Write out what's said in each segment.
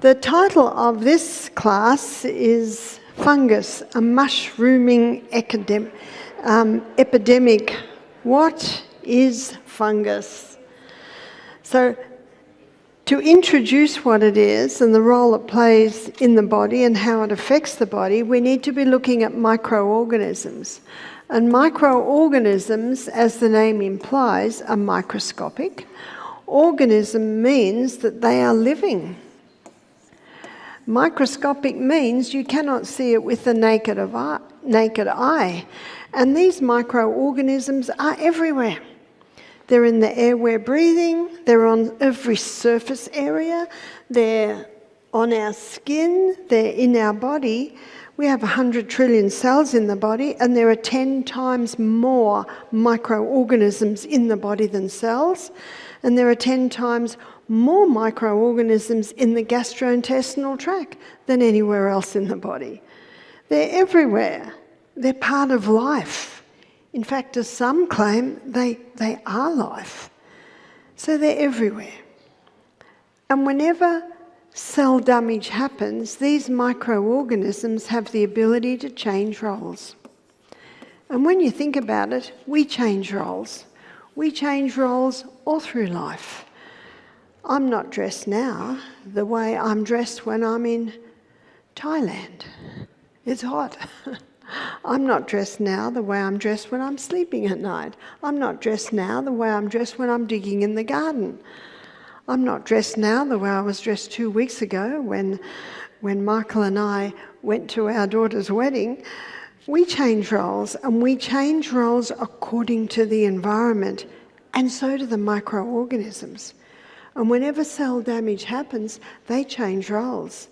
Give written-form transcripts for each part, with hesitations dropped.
The title of this class is Fungus, a mushrooming epidemic. What is fungus? So, to introduce what it is and the role it plays in the body and how it affects the body, we need to be looking at microorganisms. And microorganisms, as the name implies, are microscopic. Organism means that they are living. Microscopic means you cannot see it with the naked eye. And these microorganisms are everywhere. They're in the air we're breathing, they're on every surface area, they're on our skin, they're in our body. We have 100 trillion cells in the body, and there are 10 times more microorganisms in the body than cells, and there are 10 times more microorganisms in the gastrointestinal tract than anywhere else in the body. They're everywhere. They're part of life. In fact, as some claim, they are life. So they're everywhere. And whenever cell damage happens, these microorganisms have the ability to change roles. And when you think about it, we change roles. We change roles all through life. I'm not dressed now the way I'm dressed when I'm in Thailand. It's hot. I'm not dressed now the way I'm dressed when I'm sleeping at night. I'm not dressed now the way I'm dressed when I'm digging in the garden. I'm not dressed now the way I was dressed 2 weeks ago when Michael and I went to our daughter's wedding. We change roles, and we change roles according to the environment, and so do the microorganisms. And whenever cell damage happens, they change roles.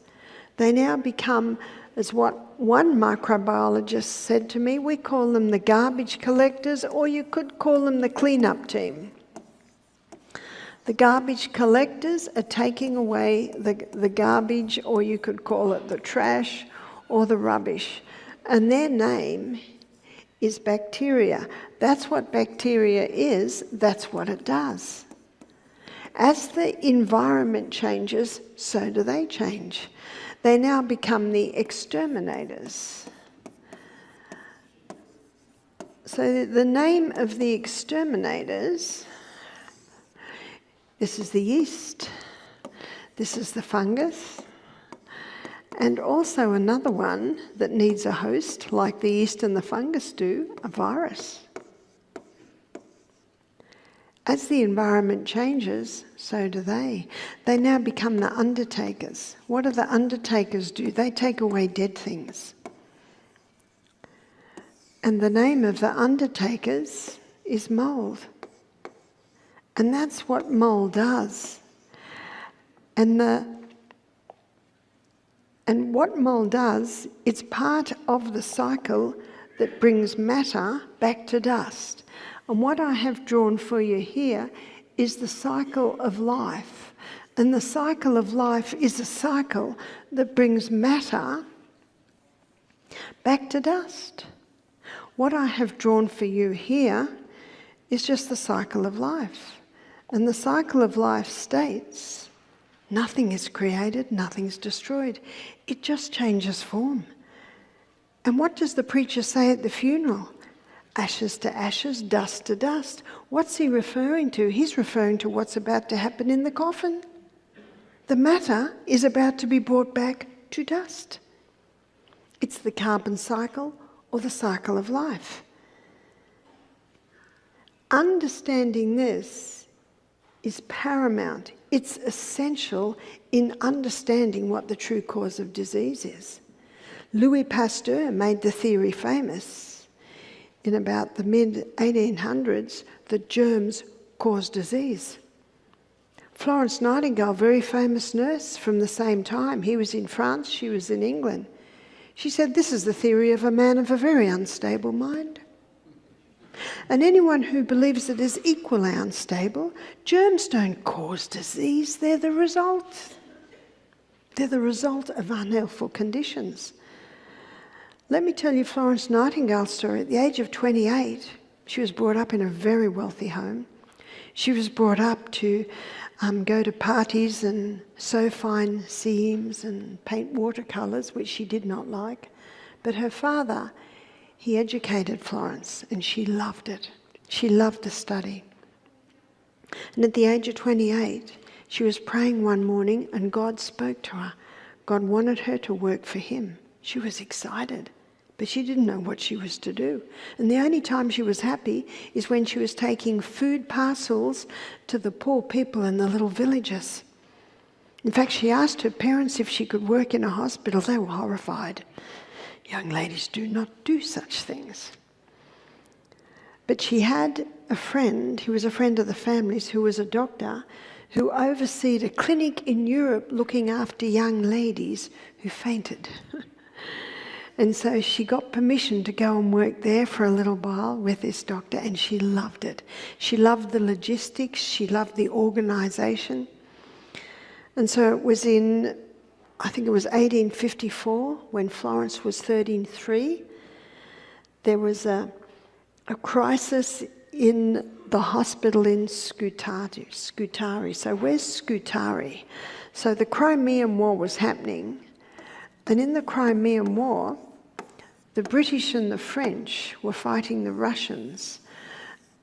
They now become, as what one microbiologist said to me, we call them the garbage collectors, or you could call them the cleanup team. The garbage collectors are taking away the garbage, or you could call it the trash or the rubbish. And their name is bacteria. That's what bacteria is, that's what it does. As the environment changes, so do they change. They now become the exterminators. So the name of the exterminators, this is the yeast, this is the fungus, and also another one that needs a host, like the yeast and the fungus do, a virus. As the environment changes, so do they. They now become the undertakers. What do the undertakers do? They take away dead things. And the name of the undertakers is mould. And that's what mould does. And what mould does, it's part of the cycle that brings matter back to dust. And what I have drawn for you here is the cycle of life. And the cycle of life is a cycle that brings matter back to dust. What I have drawn for you here is just the cycle of life. And the cycle of life states, nothing is created, nothing's destroyed. It just changes form. And what does the preacher say at the funeral? Ashes to ashes, dust to dust. What's he referring to? He's referring to what's about to happen in the coffin. The matter is about to be brought back to dust. It's the carbon cycle or the cycle of life. Understanding this is paramount. It's essential in understanding what the true cause of disease is. Louis Pasteur made the theory famous in about the mid-1800s that germs cause disease. Florence Nightingale, very famous nurse from the same time, he was in France, she was in England. She said, this is the theory of a man of a very unstable mind. And anyone who believes it is equally unstable, germs don't cause disease, they're the result. They're the result of unhealthful conditions. Let me tell you Florence Nightingale's story. At the age of 28, she was brought up in a very wealthy home. She was brought up to go to parties and sew fine seams and paint watercolours, which she did not like. But her father, he educated Florence, and she loved it. She loved to study. And at the age of 28, she was praying one morning and God spoke to her. God wanted her to work for him. She was excited, but she didn't know what she was to do. And the only time she was happy is when she was taking food parcels to the poor people in the little villages. In fact, she asked her parents if she could work in a hospital. They were horrified. Young ladies do not do such things. But she had a friend, who was a friend of the family's, who was a doctor, who overseed a clinic in Europe looking after young ladies who fainted. And so she got permission to go and work there for a little while with this doctor, and she loved it. She loved the logistics, she loved the organisation. And so it was in, I think it was 1854, when Florence was 33, there was a crisis in the hospital in Scutari. So where's Scutari? So the Crimean War was happening, and in the Crimean War, the British and the French were fighting the Russians.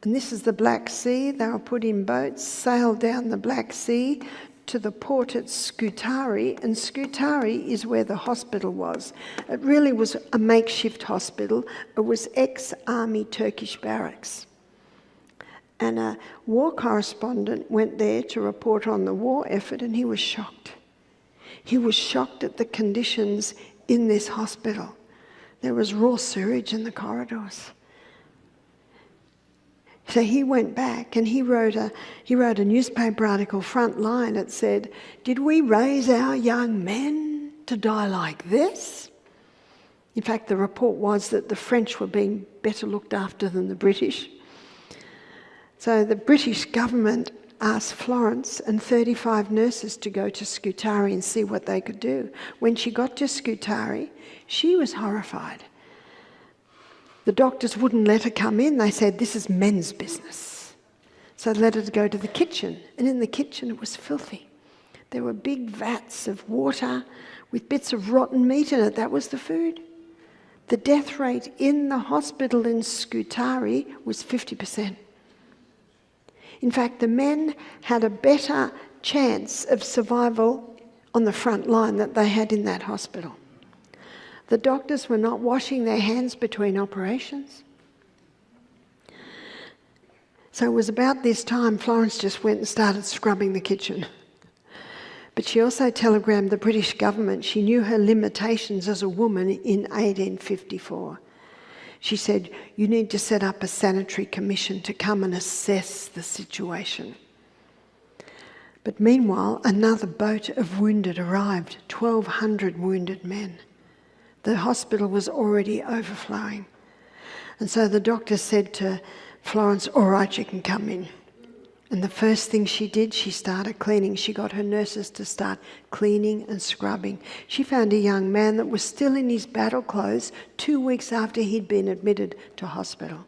And this is the Black Sea. They were put in boats, sailed down the Black Sea to the port at Scutari, and Scutari is where the hospital was. It really was a makeshift hospital. It was ex-army Turkish barracks. And a war correspondent went there to report on the war effort, and he was shocked. He was shocked at the conditions in this hospital. There was raw sewage in the corridors. So he went back and he wrote a newspaper article, front line. It said, "Did we raise our young men to die like this?" In fact, the report was that the French were being better looked after than the British. So the British government asked Florence and 35 nurses to go to Scutari and see what they could do. When she got to Scutari, she was horrified. The doctors wouldn't let her come in. They said, "This is men's business." So they let her go to the kitchen. And in the kitchen, it was filthy. There were big vats of water with bits of rotten meat in it. That was the food. The death rate in the hospital in Scutari was 50%. In fact, the men had a better chance of survival on the front line that they had in that hospital. The doctors were not washing their hands between operations. So it was about this time Florence just went and started scrubbing the kitchen. But she also telegrammed the British government. She knew her limitations as a woman in 1854. She said, "You need to set up a sanitary commission to come and assess the situation." But meanwhile, another boat of wounded arrived, 1,200 wounded men. The hospital was already overflowing. And so the doctor said to Florence, "All right, you can come in." And the first thing she did, she started cleaning. She got her nurses to start cleaning and scrubbing. She found a young man that was still in his battle clothes 2 weeks after he'd been admitted to hospital.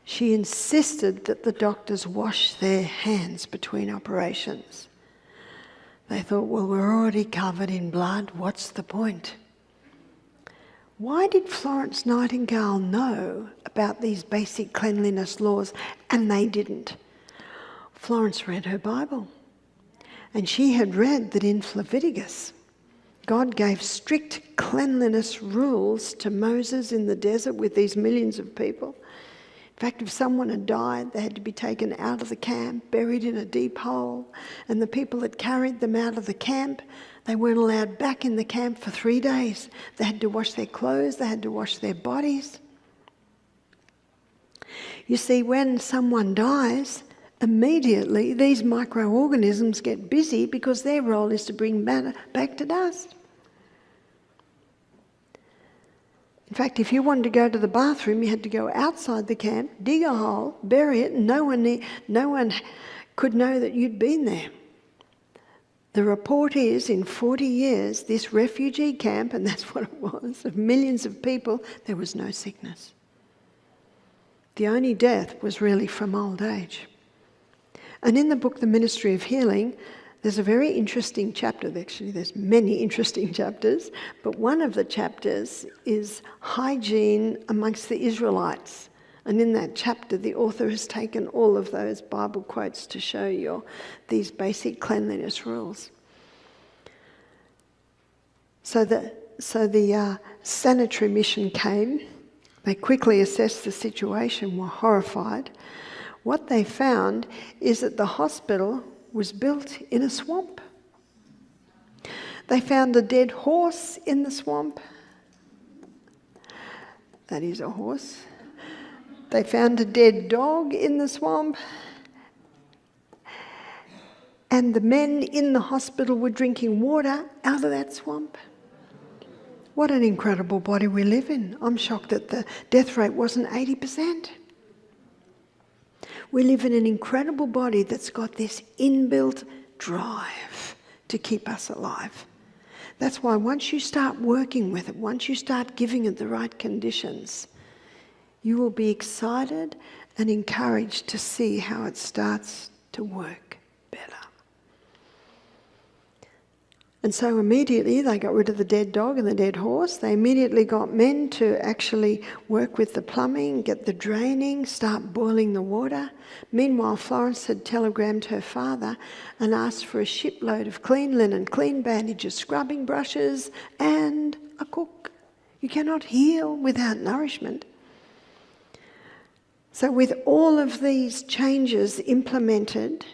She insisted that the doctors wash their hands between operations. They thought, well, we're already covered in blood. What's the point? Why did Florence Nightingale know about these basic cleanliness laws and they didn't? Florence read her Bible, and she had read that in Leviticus, God gave strict cleanliness rules to Moses in the desert with these millions of people. In fact, if someone had died, they had to be taken out of the camp, buried in a deep hole, and the people that carried them out of the camp, they weren't allowed back in the camp for 3 days. They had to wash their clothes, they had to wash their bodies. You see, when someone dies, immediately these microorganisms get busy because their role is to bring matter back to dust. In fact, if you wanted to go to the bathroom, you had to go outside the camp, dig a hole, bury it, and no one could know that you'd been there. The report is, in 40 years, this refugee camp, and that's what it was, of millions of people, there was no sickness. The only death was really from old age. And in the book, The Ministry of Healing, there's a very interesting chapter. Actually, there's many interesting chapters, but one of the chapters is hygiene amongst the Israelites. And in that chapter, the author has taken all of those Bible quotes to show you these basic cleanliness rules. So the sanitary mission came. They quickly assessed the situation, were horrified. What they found is that the hospital was built in a swamp. They found a dead horse in the swamp. That is a horse. They found a dead dog in the swamp. And the men in the hospital were drinking water out of that swamp. What an incredible body we live in. I'm shocked that the death rate wasn't 80%. We live in an incredible body that's got this inbuilt drive to keep us alive. That's why once you start working with it, once you start giving it the right conditions, you will be excited and encouraged to see how it starts to work better. And so immediately they got rid of the dead dog and the dead horse. They immediately got men to actually work with the plumbing, get the draining, start boiling the water. Meanwhile, Florence had telegrammed her father and asked for a shipload of clean linen, clean bandages, scrubbing brushes, and a cook. You cannot heal without nourishment. So with all of these changes implemented,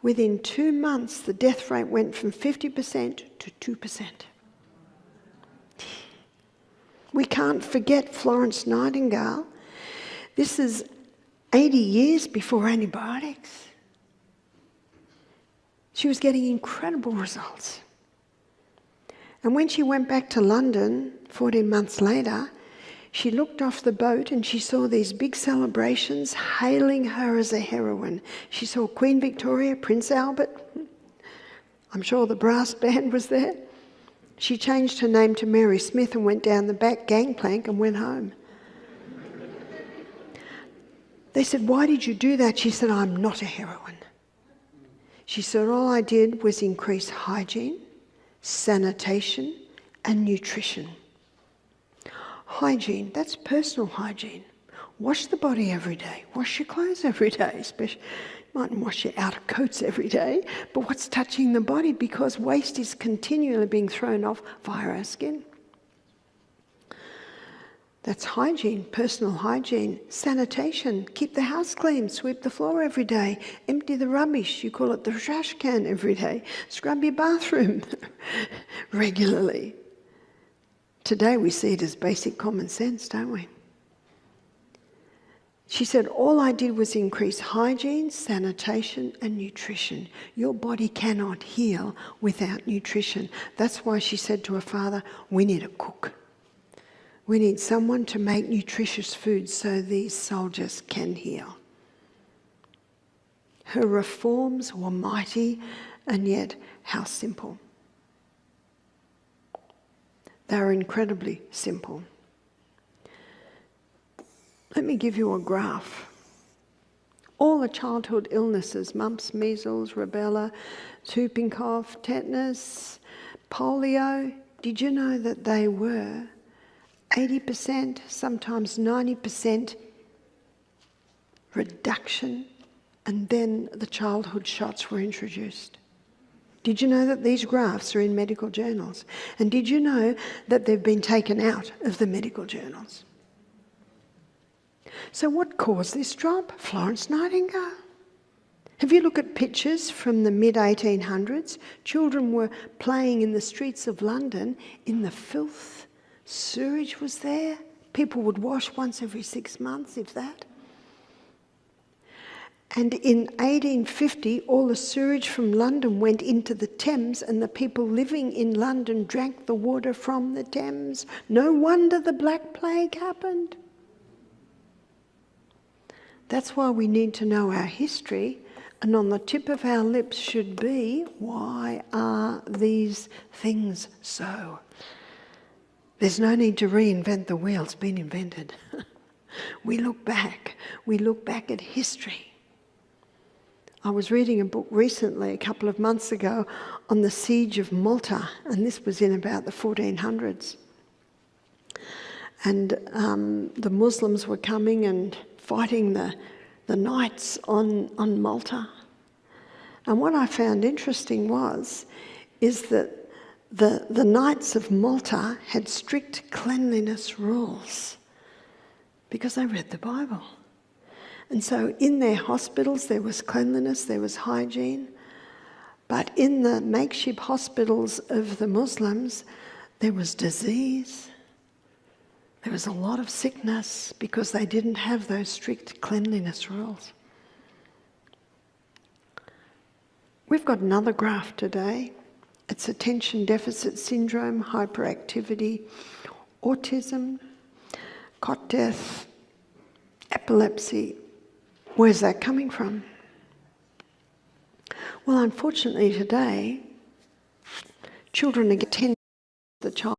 within 2 months, the death rate went from 50% to 2%. We can't forget Florence Nightingale. This is 80 years before antibiotics. She was getting incredible results. And when she went back to London 14 months later, she looked off the boat and she saw these big celebrations hailing her as a heroine. She saw Queen Victoria, Prince Albert. I'm sure the brass band was there. She changed her name to Mary Smith and went down the back gangplank and went home. They said, "Why did you do that?" She said, "I'm not a heroine." She said, "All I did was increase hygiene, sanitation, and nutrition." Hygiene, that's personal hygiene. Wash the body every day. Wash your clothes every day. Especially, you mightn't wash your outer coats every day, but what's touching the body, because waste is continually being thrown off via our skin. That's hygiene, personal hygiene. Sanitation, keep the house clean, sweep the floor every day, empty the rubbish, you call it the trash can every day, scrub your bathroom regularly. Today we see it as basic common sense, don't we? She said, all I did was increase hygiene, sanitation and nutrition. Your body cannot heal without nutrition. That's why she said to her father, we need a cook. We need someone to make nutritious food so these soldiers can heal. Her reforms were mighty, and yet how simple. They are incredibly simple. Let me give you a graph. All the childhood illnesses, mumps, measles, rubella, whooping cough, tetanus, polio, did you know that they were 80%, sometimes 90% reduction, and then the childhood shots were introduced? Did you know that these graphs are in medical journals? And did you know that they've been taken out of the medical journals? So what caused this drop? Florence Nightingale. Have you looked at pictures from the mid-1800s? Children were playing in the streets of London in the filth. Sewage was there. People would wash once every 6 months, if that. And in 1850, all the sewage from London went into the Thames, and the people living in London drank the water from the Thames. No wonder the Black Plague happened. That's why we need to know our history, and on the tip of our lips should be, why are these things so? There's no need to reinvent the wheel, it's been invented. We look back at history. I was reading a book recently, a couple of months ago, on the siege of Malta, and this was in about the 1400s. And the Muslims were coming and fighting the knights on Malta. And what I found interesting is that the Knights of Malta had strict cleanliness rules because they read the Bible. And so in their hospitals there was cleanliness, there was hygiene, but in the makeshift hospitals of the Muslims there was disease, there was a lot of sickness because they didn't have those strict cleanliness rules. We've got another graph today. It's attention deficit syndrome, hyperactivity, autism, cot death, epilepsy. Where's that coming from? Well, unfortunately today, children are getting the child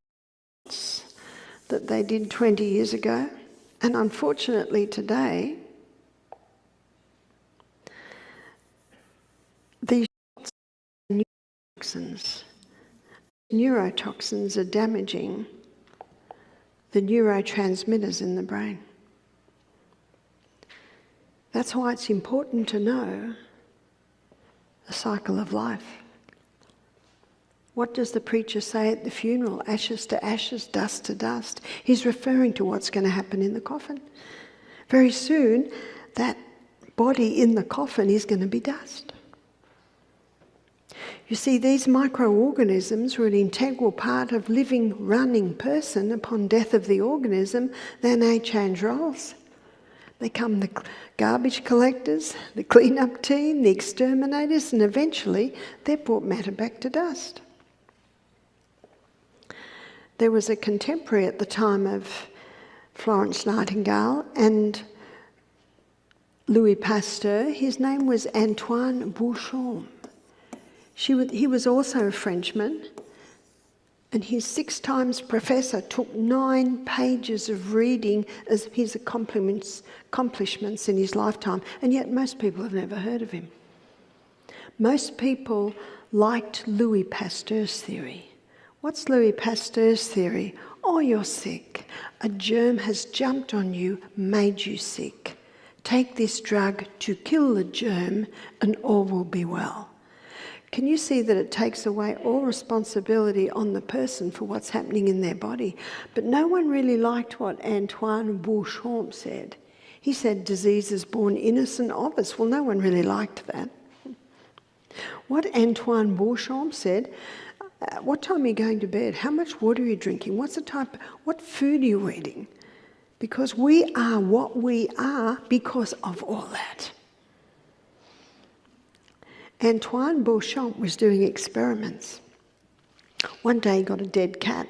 that they did 20 years ago. And unfortunately today, these neurotoxins are damaging the neurotransmitters in the brain. That's why it's important to know the cycle of life. What does the preacher say at the funeral? Ashes to ashes, dust to dust. He's referring to what's going to happen in the coffin. Very soon, that body in the coffin is going to be dust. You see, these microorganisms are an integral part of living, running person. Upon death of the organism, then they change roles. They become the garbage collectors, the clean-up team, the exterminators, and eventually they're brought matter back to dust. There was a contemporary at the time of Florence Nightingale and Louis Pasteur. His name was Antoine Beauchamp. He was also a Frenchman, and his 6 times professor took 9 pages of reading as his accomplishments in his lifetime, and yet most people have never heard of him. Most people liked Louis Pasteur's theory. What's Louis Pasteur's theory? Oh, you're sick. A germ has jumped on you, made you sick. Take this drug to kill the germ and all will be well. Can you see that it takes away all responsibility on the person for what's happening in their body? But no one really liked what Antoine Beauchamp said. He said disease is born innocent of us. Well, no one really liked that. What Antoine Beauchamp said, what time are you going to bed? How much water are you drinking? What food are you eating? Because we are what we are because of all that. Antoine Beauchamp was doing experiments. One day he got a dead cat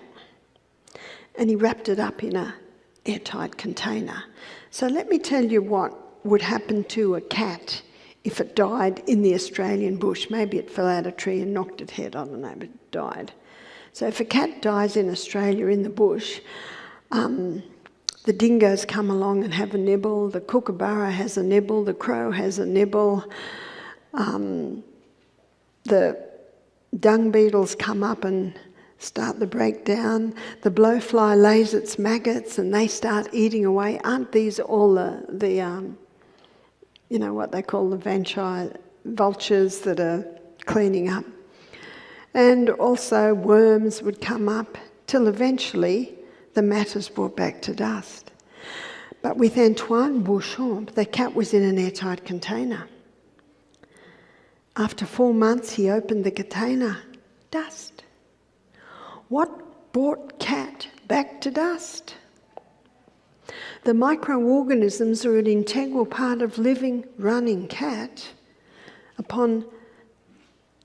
and he wrapped it up in an airtight container. So let me tell you what would happen to a cat if it died in the Australian bush. Maybe it fell out of a tree and knocked its head, I don't know, but it died. So if a cat dies in Australia in the bush, the dingoes come along and have a nibble, the kookaburra has a nibble, the crow has a nibble, the dung beetles come up and start the breakdown. The blowfly lays its maggots and they start eating away. Aren't these all the what they call the vultures that are cleaning up? And also worms would come up till eventually the matter's brought back to dust. But with Antoine Beauchamp, the cat was in an airtight container. After 4 months, he opened the container. Dust. What brought cat back to dust? The microorganisms are an integral part of living, running cat. Upon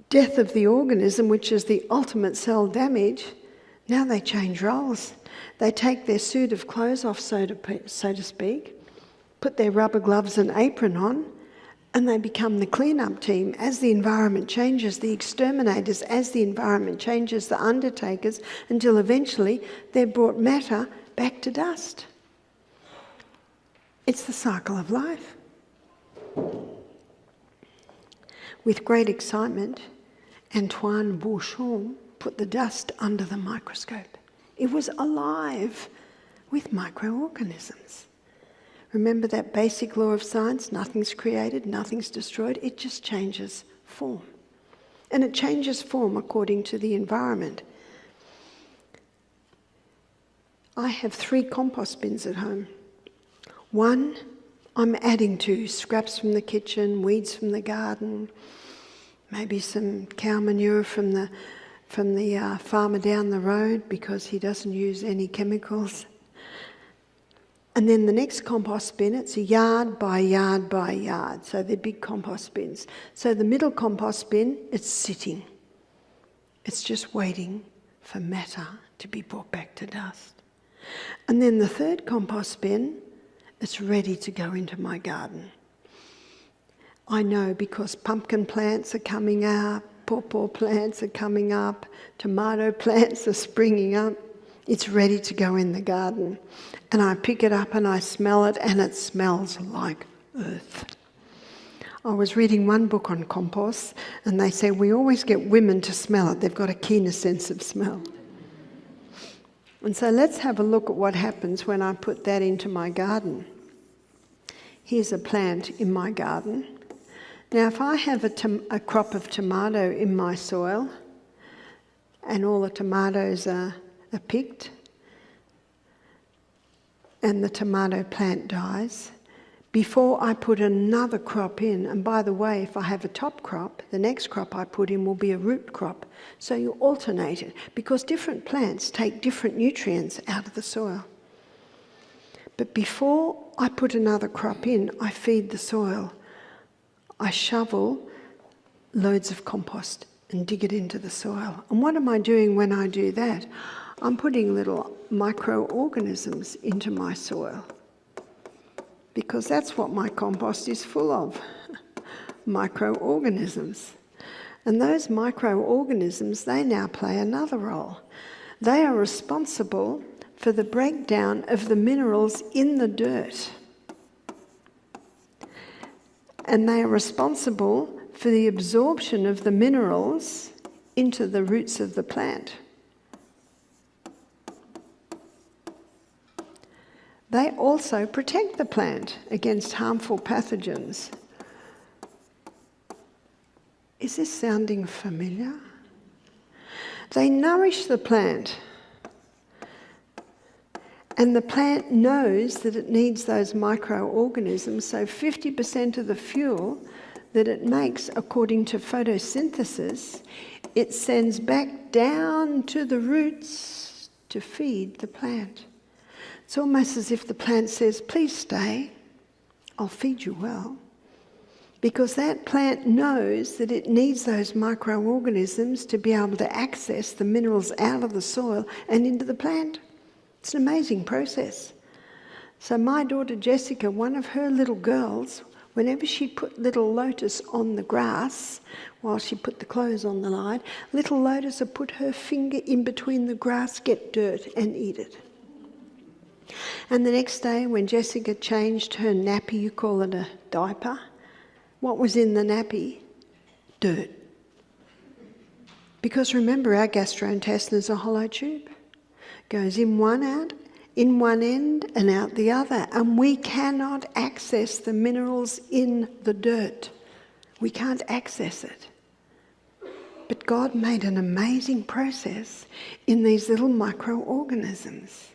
death of the organism, which is the ultimate cell damage, now they change roles. They take their suit of clothes off, so to speak, put their rubber gloves and apron on, and they become the clean-up team. As the environment changes, the exterminators, as the environment changes, the undertakers, until eventually they're brought matter back to dust. It's the cycle of life. With great excitement, Antoine Bourchon put the dust under the microscope. It was alive with microorganisms. Remember that basic law of science? Nothing's created, nothing's destroyed. It just changes form. And it changes form according to the environment. I have 3 compost bins at home. One I'm adding to scraps from the kitchen, weeds from the garden, maybe some cow manure from the farmer down the road because he doesn't use any chemicals. And then the next compost bin, it's a yard by yard by yard, so they're big compost bins. So the middle compost bin, it's sitting. It's just waiting for matter to be brought back to dust. And then the third compost bin, it's ready to go into my garden. I know because pumpkin plants are coming up, pawpaw plants are coming up, tomato plants are springing up. It's ready to go in the garden. And I pick it up and I smell it, and it smells like earth. I was reading one book on compost, and they say we always get women to smell it. They've got a keener sense of smell. And so let's have a look at what happens when I put that into my garden. Here's a plant in my garden. Now, if I have a crop of tomato in my soil, and all the tomatoes are picked, and the tomato plant dies, before I put another crop in, and by the way, if I have a top crop, the next crop I put in will be a root crop. So you alternate it, because different plants take different nutrients out of the soil. But before I put another crop in, I feed the soil. I shovel loads of compost and dig it into the soil. And what am I doing when I do that? I'm putting little microorganisms into my soil, because that's what my compost is full of, microorganisms. And those microorganisms, they now play another role. They are responsible for the breakdown of the minerals in the dirt. And they are responsible for the absorption of the minerals into the roots of the plant. They also protect the plant against harmful pathogens. Is this sounding familiar? They nourish the plant. And the plant knows that it needs those microorganisms, so 50% of the fuel that it makes according to photosynthesis, it sends back down to the roots to feed the plant. It's almost as if the plant says, please stay, I'll feed you well. Because that plant knows that it needs those microorganisms to be able to access the minerals out of the soil and into the plant. It's an amazing process. So my daughter Jessica, one of her little girls, whenever she put little lotus on the grass, while she put the clothes on the line, little lotus would put her finger in between the grass, get dirt and eat it. And the next day when Jessica changed her nappy, you call it a diaper, what was in the nappy? Dirt. Because remember, our gastrointestine is a hollow tube. Goes in one end and out the other. And we cannot access the minerals in the dirt. We can't access it. But God made an amazing process in these little microorganisms.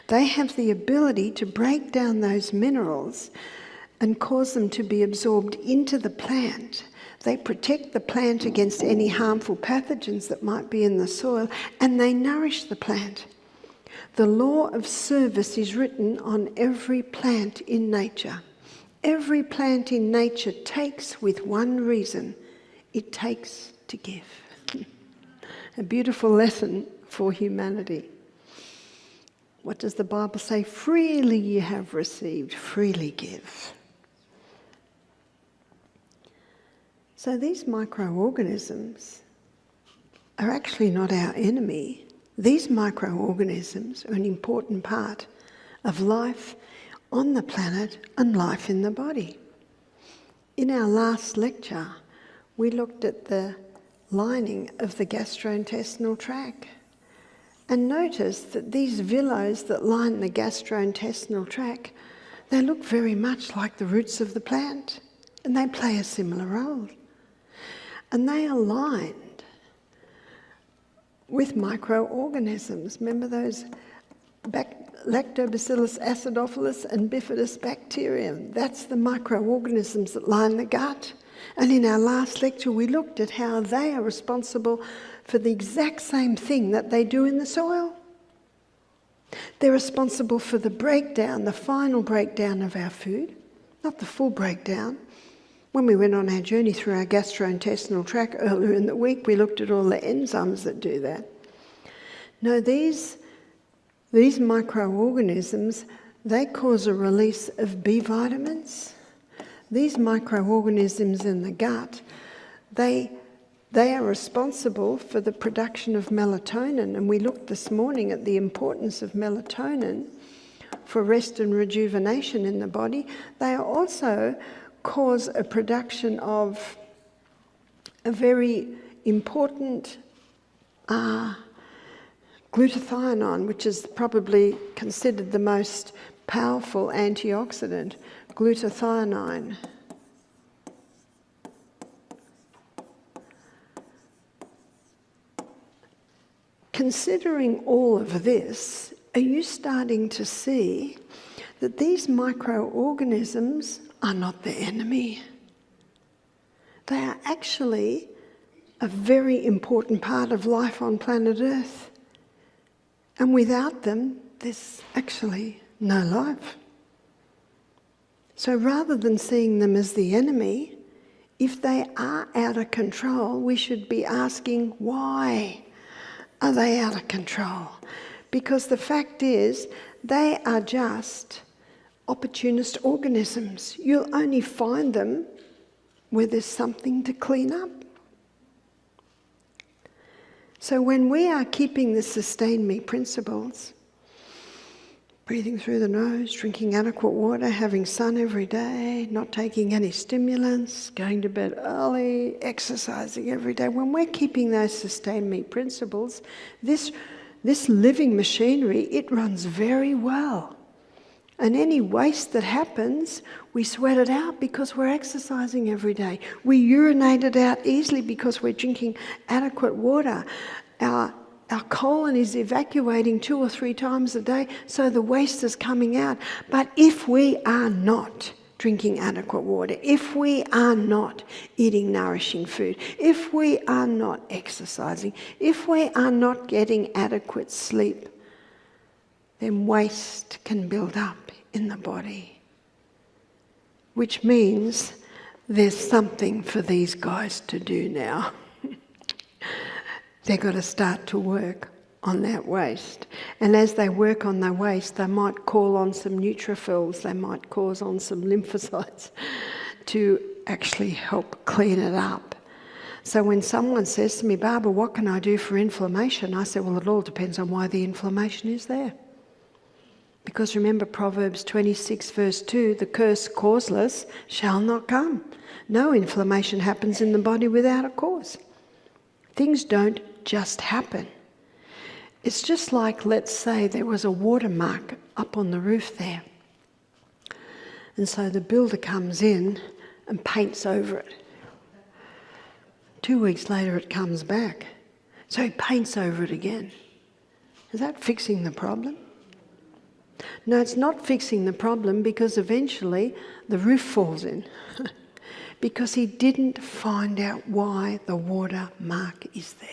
They have the ability to break down those minerals and cause them to be absorbed into the plant. They protect the plant against any harmful pathogens that might be in the soil, and they nourish the plant. The law of service is written on every plant in nature. Every plant in nature takes with one reason: it takes to give. A beautiful lesson for humanity. What does the Bible say? Freely ye have received, freely give. So these microorganisms are actually not our enemy. These microorganisms are an important part of life on the planet and life in the body. In our last lecture, we looked at the lining of the gastrointestinal tract and noticed that these villoes that line the gastrointestinal tract, they look very much like the roots of the plant, and they play a similar role. And they are lined with microorganisms. Remember those Lactobacillus acidophilus and bifidus bacterium? That's the microorganisms that line the gut. And in our last lecture, we looked at how they are responsible for the exact same thing that they do in the soil. They're responsible for the breakdown, the final breakdown of our food, not the full breakdown. When we went on our journey through our gastrointestinal tract earlier in the week, we looked at all the enzymes that do that. No, these microorganisms, they cause a release of B vitamins. These microorganisms in the gut, they are responsible for the production of melatonin, and we looked this morning at the importance of melatonin for rest and rejuvenation in the body. They also cause a production of a very important glutathione, which is probably considered the most powerful antioxidant, glutathione. Considering all of this, are you starting to see that these microorganisms are not the enemy? They are actually a very important part of life on planet Earth. And without them, there's actually no life. So rather than seeing them as the enemy, if they are out of control, we should be asking, why are they out of control? Because the fact is, they are just opportunist organisms. You'll only find them where there's something to clean up. So when we are keeping the Sustain Me principles, breathing through the nose, drinking adequate water, having sun every day, not taking any stimulants, going to bed early, exercising every day, when we're keeping those Sustain Me principles, this living machinery, it runs very well. And any waste that happens, we sweat it out because we're exercising every day. We urinate it out easily because we're drinking adequate water. Our colon is evacuating 2 or 3 times a day, so the waste is coming out. But if we are not drinking adequate water, if we are not eating nourishing food, if we are not exercising, if we are not getting adequate sleep, then waste can build up in the body, which means there's something for these guys to do now. They've got to start to work on that waste. And as they work on their waste, they might call on some neutrophils, they might call on some lymphocytes to actually help clean it up. So when someone says to me, Barbara, what can I do for inflammation? I say, well, it all depends on why the inflammation is there. Because remember Proverbs 26 verse 2, the curse causeless shall not come. No inflammation happens in the body without a cause. Things don't just happen. It's just like, let's say there was a watermark up on the roof there. And so the builder comes in and paints over it. 2 weeks later it comes back. So he paints over it again. Is that fixing the problem? No, it's not fixing the problem, because eventually the roof falls in. Because he didn't find out why the watermark is there.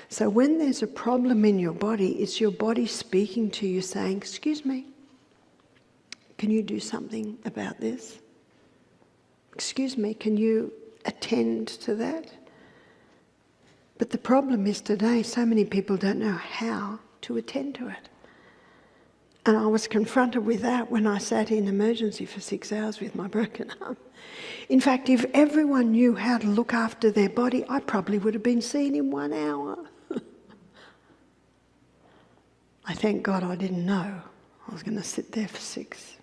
So when there's a problem in your body, it's your body speaking to you saying, excuse me, can you do something about this? Excuse me, can you attend to that? But the problem is today, so many people don't know how to attend to it. And I was confronted with that when I sat in emergency for 6 hours with my broken arm. In fact, if everyone knew how to look after their body, I probably would have been seen in 1 hour. I thank God I didn't know I was going to sit there for 6.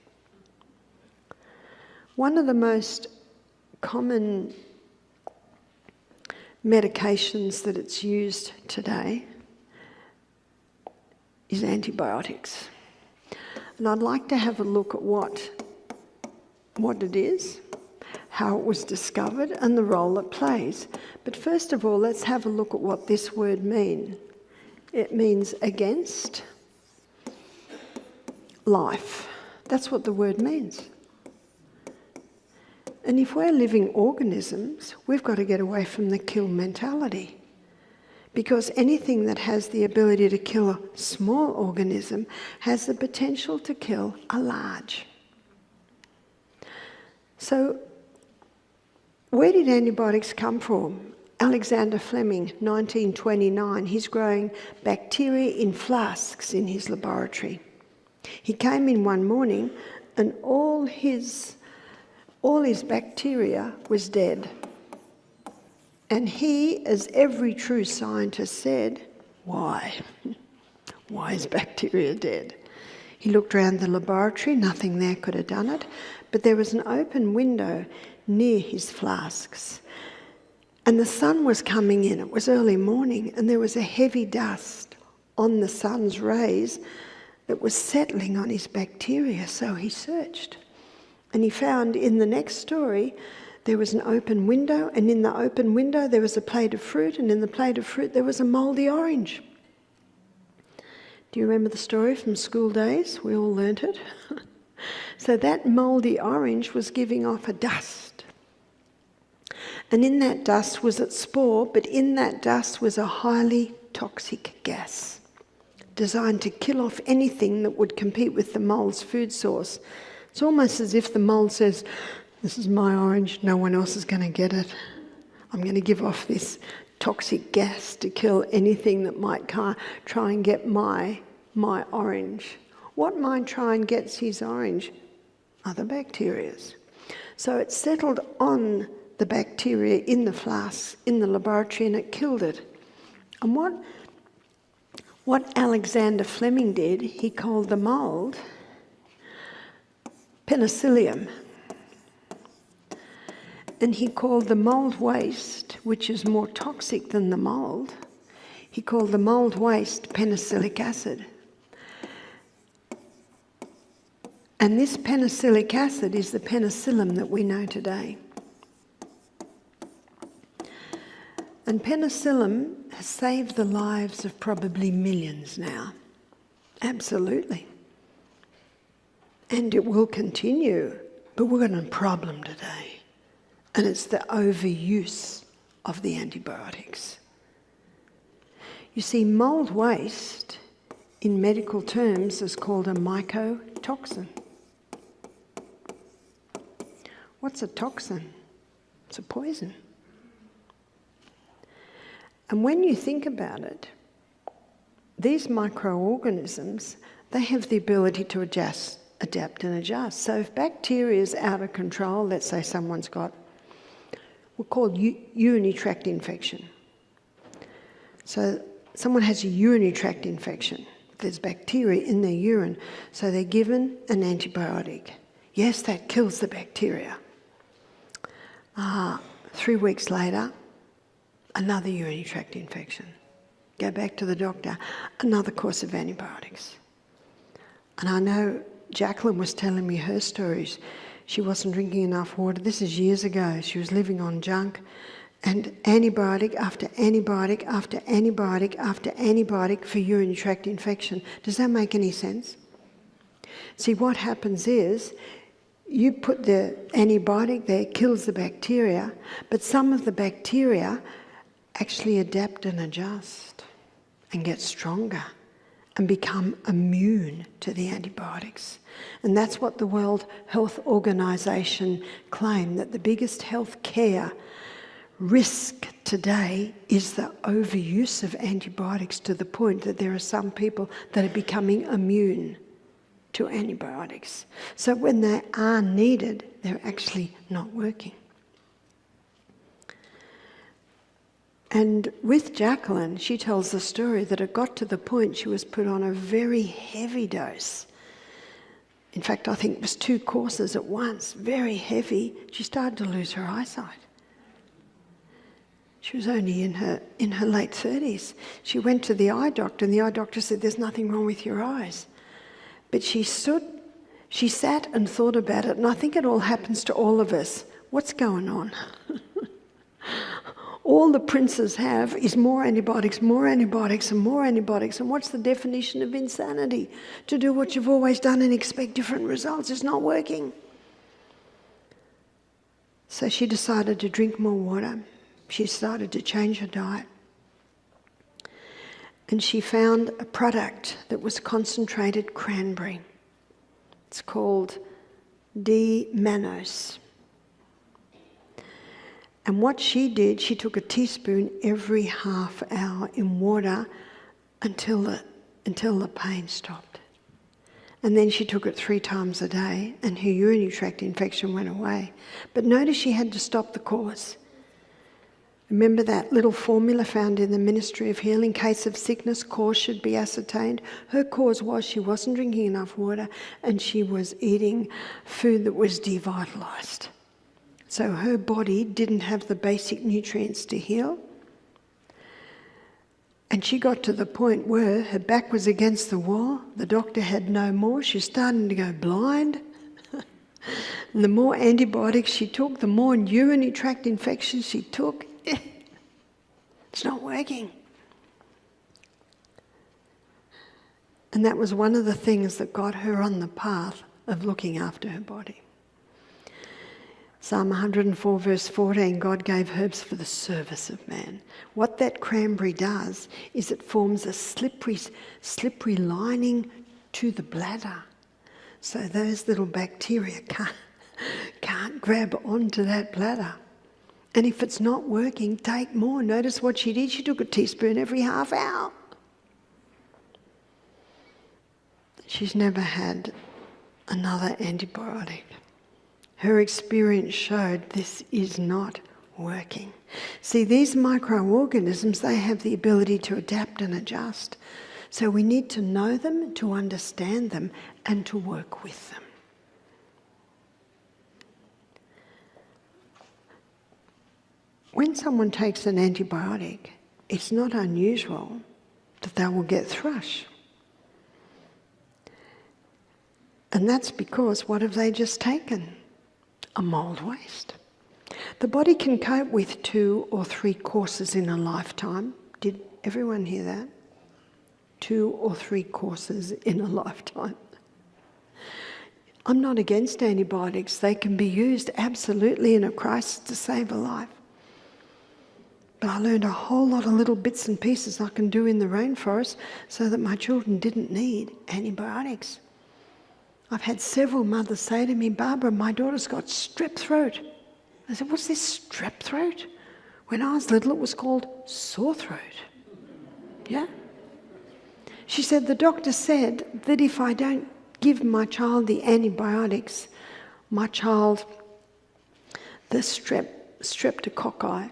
One of the most common medications that it's used today is antibiotics. And I'd like to have a look at what it is, how it was discovered, and the role it plays. But first of all, let's have a look at what this word means. It means against life. That's what the word means. And if we're living organisms, we've got to get away from the kill mentality. Because anything that has the ability to kill a small organism has the potential to kill a large. So, where did antibiotics come from? Alexander Fleming, 1929, he's growing bacteria in flasks in his laboratory. He came in one morning and all his bacteria was dead. And he, as every true scientist said, why? Why is bacteria dead? He looked around the laboratory, nothing there could have done it, but there was an open window near his flasks. And the sun was coming in, it was early morning, and there was a heavy dust on the sun's rays that was settling on his bacteria, so he searched. And he found in the next story there was an open window, and in the open window there was a plate of fruit, and in the plate of fruit there was a mouldy orange. Do you remember the story from school days? We all learnt it. So that mouldy orange was giving off a dust. And in that dust was its spore, but in that dust was a highly toxic gas designed to kill off anything that would compete with the mole's food source. It's almost as if the mole says, this is my orange, no one else is going to get it. I'm going to give off this toxic gas to kill anything that might try and get my orange. What might try and get his orange? Other bacterias. So it settled on the bacteria in the flask, in the laboratory, and it killed it. And what Alexander Fleming did, he called the mould penicillium. And he called the mould waste, which is more toxic than the mould, he called the mould waste penicillic acid. And this penicillic acid is the penicillin that we know today. And penicillin has saved the lives of probably millions now. Absolutely. And it will continue, but we've got a problem today. And it's the overuse of the antibiotics. You see, mould waste, in medical terms, is called a mycotoxin. What's a toxin? It's a poison. And when you think about it, these microorganisms, they have the ability to adapt and adjust. So if bacteria is out of control, let's say someone's got, we're called urinary tract infection. So someone has a urinary tract infection. There's bacteria in their urine, so they're given an antibiotic. Yes, that kills the bacteria. 3 weeks later, another urinary tract infection. Go back to the doctor, another course of antibiotics. And I know Jacqueline was telling me her stories. She wasn't drinking enough water. This is years ago. She was living on junk. And antibiotic after antibiotic after antibiotic after antibiotic for urinary tract infection. Does that make any sense? See, what happens is, you put the antibiotic there, it kills the bacteria, but some of the bacteria actually adapt and adjust and get stronger and become immune to the antibiotics. And that's what the World Health Organization claimed, that the biggest health care risk today is the overuse of antibiotics, to the point that there are some people that are becoming immune to antibiotics. So when they are needed, they're actually not working. And with Jacqueline, she tells the story that it got to the point she was put on a very heavy dose. In fact, I think it was 2 courses at once, very heavy. She started to lose her eyesight. She was only in her late 30s. She went to the eye doctor, and the eye doctor said, "There's nothing wrong with your eyes." But she sat and thought about it, and I think it all happens to all of us. What's going on? All the princes have is more antibiotics, and more antibiotics. And what's the definition of insanity? To do what you've always done and expect different results. It's not working. So she decided to drink more water. She started to change her diet. And she found a product that was concentrated cranberry. It's called D-mannose. And what she did, she took a teaspoon every half hour in water until the pain stopped. And then she took it 3 times a day, and her urinary tract infection went away. But notice she had to stop the cause. Remember that little formula found in the Ministry of Healing? In case of sickness, cause should be ascertained. Her cause was she wasn't drinking enough water, and she was eating food that was devitalised. So her body didn't have the basic nutrients to heal. And she got to the point where her back was against the wall. The doctor had no more. She was starting to go blind. And the more antibiotics she took, the more urinary tract infections she took. It's not working. And that was one of the things that got her on the path of looking after her body. Psalm 104 verse 14, God gave herbs for the service of man. What that cranberry does is it forms a slippery lining to the bladder. So those little bacteria can't grab onto that bladder. And if it's not working, take more. Notice what she did. She took a teaspoon every half hour. She's never had another antibiotic. Her experience showed this is not working. See, these microorganisms, they have the ability to adapt and adjust. So we need to know them, to understand them, and to work with them. When someone takes an antibiotic, it's not unusual that they will get thrush. And that's because what have they just taken? A mould waste. The body can cope with 2 or 3 courses in a lifetime. Did everyone hear that? 2 or 3 courses in a lifetime. I'm not against antibiotics. They can be used absolutely in a crisis to save a life. But I learned a whole lot of little bits and pieces I can do in the rainforest so that my children didn't need antibiotics. I've had several mothers say to me, "Barbara, my daughter's got strep throat." I said, "What's this strep throat?" When I was little, it was called sore throat. Yeah? She said, "The doctor said that if I don't give my child the antibiotics, my child, the streptococci,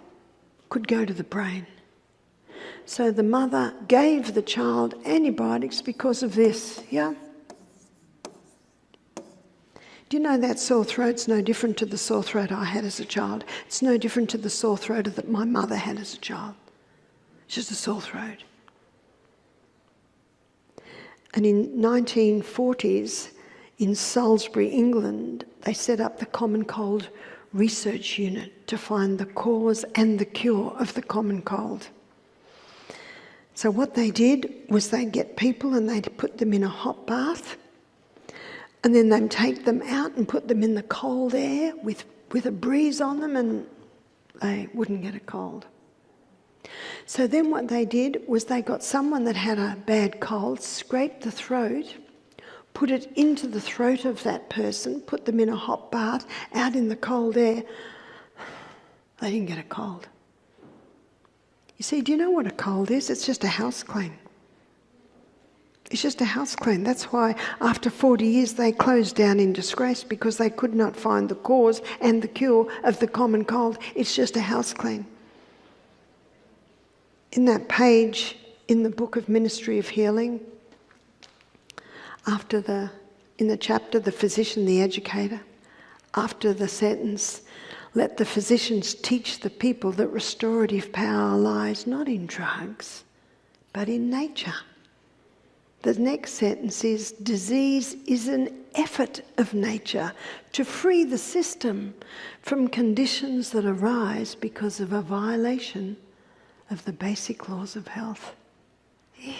could go to the brain." So the mother gave the child antibiotics because of this, yeah? Do you know that sore throat's no different to the sore throat I had as a child? It's no different to the sore throat that my mother had as a child. It's just a sore throat. And in 1940s, in Salisbury, England, they set up the Common Cold Research Unit to find the cause and the cure of the common cold. So what they did was they'd get people and they'd put them in a hot bath, and then they'd take them out and put them in the cold air with a breeze on them, and they wouldn't get a cold. So then what they did was they got someone that had a bad cold, scraped the throat, put it into the throat of that person, put them in a hot bath, out in the cold air. They didn't get a cold. You see, do you know what a cold is? It's just a house clean. It's just a house clean. That's why after 40 years they closed down in disgrace, because they could not find the cause and the cure of the common cold. It's just a house clean. In that page in the book of Ministry of Healing, in the chapter, the physician, the educator, after the sentence, Let the physicians teach the people that restorative power lies not in drugs, but in nature. The next sentence is, disease is an effort of nature to free the system from conditions that arise because of a violation of the basic laws of health. Yeah.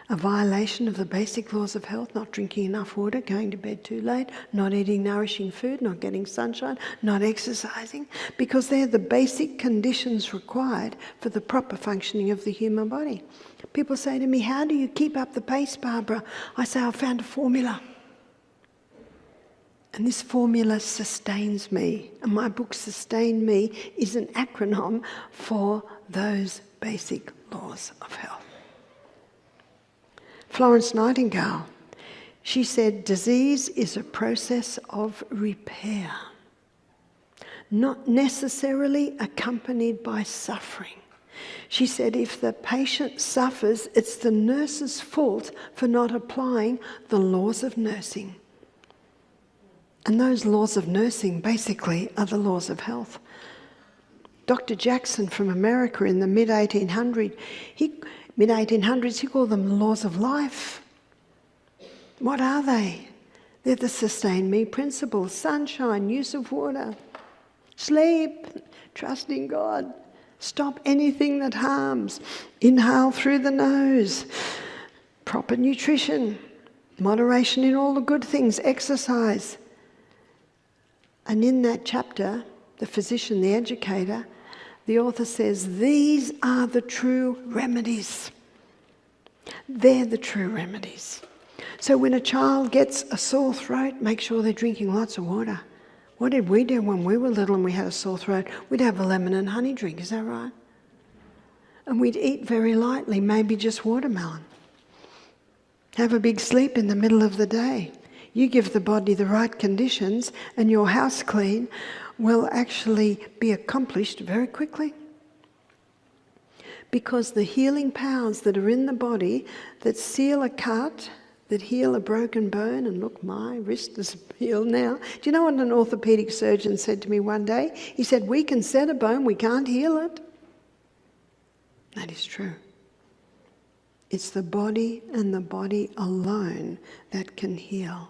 A violation of the basic laws of health, not drinking enough water, going to bed too late, not eating nourishing food, not getting sunshine, not exercising, because they're the basic conditions required for the proper functioning of the human body. People say to me, how do you keep up the pace, Barbara? I say, I've found a formula. And this formula sustains me. And my book, Sustain Me, is an acronym for those basic laws of health. Florence Nightingale, she said, disease is a process of repair, not necessarily accompanied by suffering. She said, if the patient suffers, it's the nurse's fault for not applying the laws of nursing. And those laws of nursing basically are the laws of health. Dr. Jackson from America in the mid-1800s, he called them the laws of life. What are they? They're the Sustain Me principles: sunshine, use of water, sleep, trust in God, stop anything that harms, inhale through the nose, proper nutrition, moderation in all the good things, exercise. And in that chapter, the physician, the educator, the author says, these are the true remedies. They're the true remedies. So when a child gets a sore throat, make sure they're drinking lots of water. What did we do when we were little and we had a sore throat? We'd have a lemon and honey drink, is that right? And we'd eat very lightly, maybe just watermelon. Have a big sleep in the middle of the day. You give the body the right conditions and your house clean will actually be accomplished very quickly. Because the healing powers that are in the body that seal a cut, that heal a broken bone, and look, my wrist is healed now. Do you know what an orthopedic surgeon said to me one day? He said, we can set a bone, we can't heal it. That is true. It's the body and the body alone that can heal.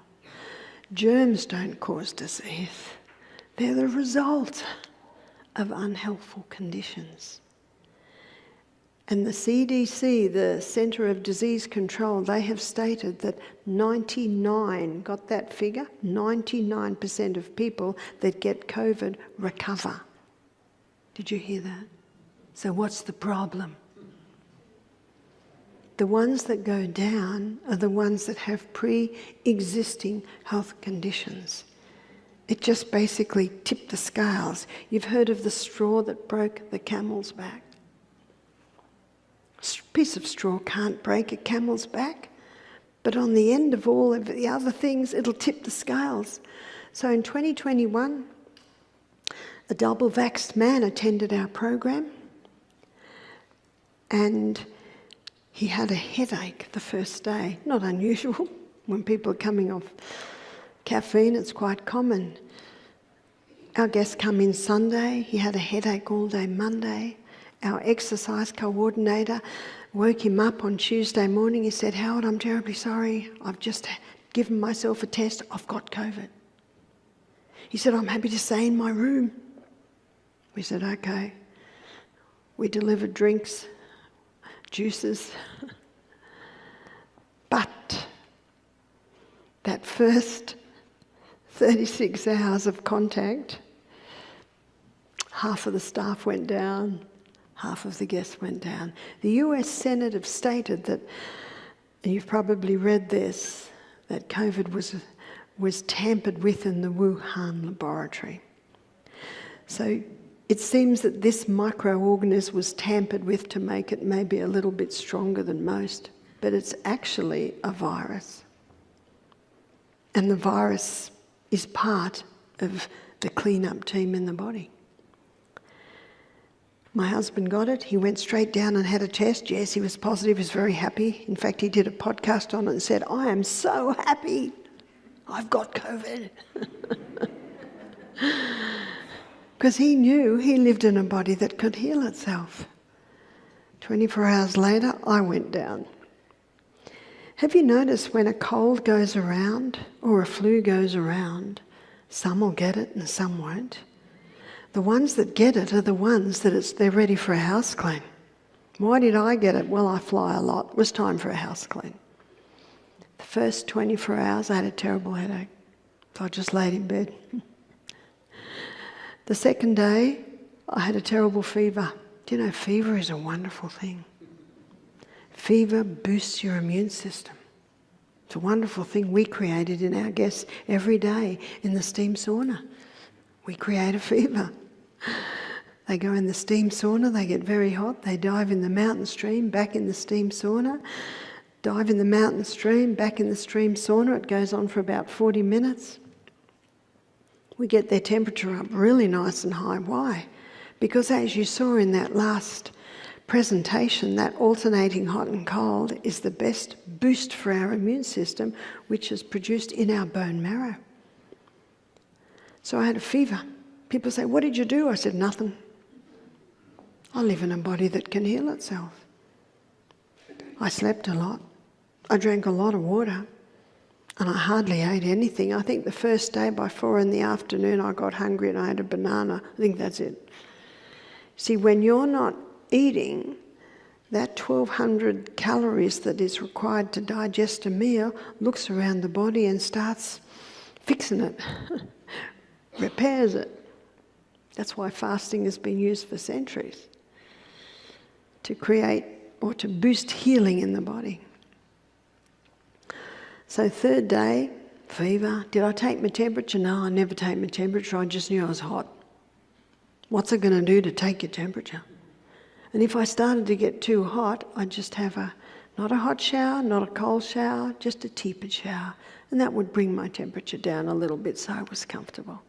Germs don't cause disease. They're the result of unhealthful conditions. And the CDC, the Centre of Disease Control, they have stated that 99, got that figure? 99% of people that get COVID recover. Did you hear that? So what's the problem? The ones that go down are the ones that have pre-existing health conditions. It just basically tipped the scales. You've heard of the straw that broke the camel's back. A piece of straw can't break a camel's back, but on the end of all of the other things, it'll tip the scales. So in 2021, a double-vaxxed man attended our program, and he had a headache the first day. Not unusual. When people are coming off caffeine, it's quite common. Our guest come in Sunday. He had a headache all day Monday. Our exercise coordinator woke him up on Tuesday morning. He said, Howard, I'm terribly sorry. I've just given myself a test. I've got COVID. He said, I'm happy to stay in my room. We said, okay. We delivered drinks, juices. But that first 36 hours of contact, half of the staff went down, half of the guests went down. The US Senate have stated that, and you've probably read this, that COVID was tampered with in the Wuhan laboratory. So it seems that this microorganism was tampered with to make it maybe a little bit stronger than most, but it's actually a virus. And the virus is part of the cleanup team in the body. My husband got it. He went straight down and had a test. Yes, he was positive. He was very happy. In fact, he did a podcast on it and said, I am so happy. I've got COVID. because he knew he lived in a body that could heal itself. 24 hours later, I went down. Have you noticed when a cold goes around or a flu goes around, some will get it and some won't? The ones that get it are the ones that they're ready for a house clean. Why did I get it? Well, I fly a lot. It was time for a house clean. The first 24 hours, I had a terrible headache. So I just laid in bed. The second day, I had a terrible fever. Do you know, fever is a wonderful thing. Fever boosts your immune system. It's a wonderful thing we created in our guests every day in the steam sauna. We create a fever. They go in the steam sauna, they get very hot, they dive in the mountain stream, back in the steam sauna, dive in the mountain stream, back in the steam sauna. It goes on for about 40 minutes. We get their temperature up really nice and high. Why? Because as you saw in that last presentation, that alternating hot and cold is the best boost for our immune system, which is produced in our bone marrow. So I had a fever. People say, what did you do? I said, nothing. I live in a body that can heal itself. I slept a lot. I drank a lot of water. And I hardly ate anything. I think the first day by 4 in the afternoon I got hungry and I had a banana. I think that's it. See, when you're not eating, that 1,200 calories that is required to digest a meal looks around the body and starts fixing it, repairs it. That's why fasting has been used for centuries, to create or to boost healing in the body. So third day, fever. Did I take my temperature? No, I never take my temperature. I just knew I was hot. What's it going to do to take your temperature? And if I started to get too hot, I'd just have not a hot shower, not a cold shower, just a tepid shower. And that would bring my temperature down a little bit so I was comfortable.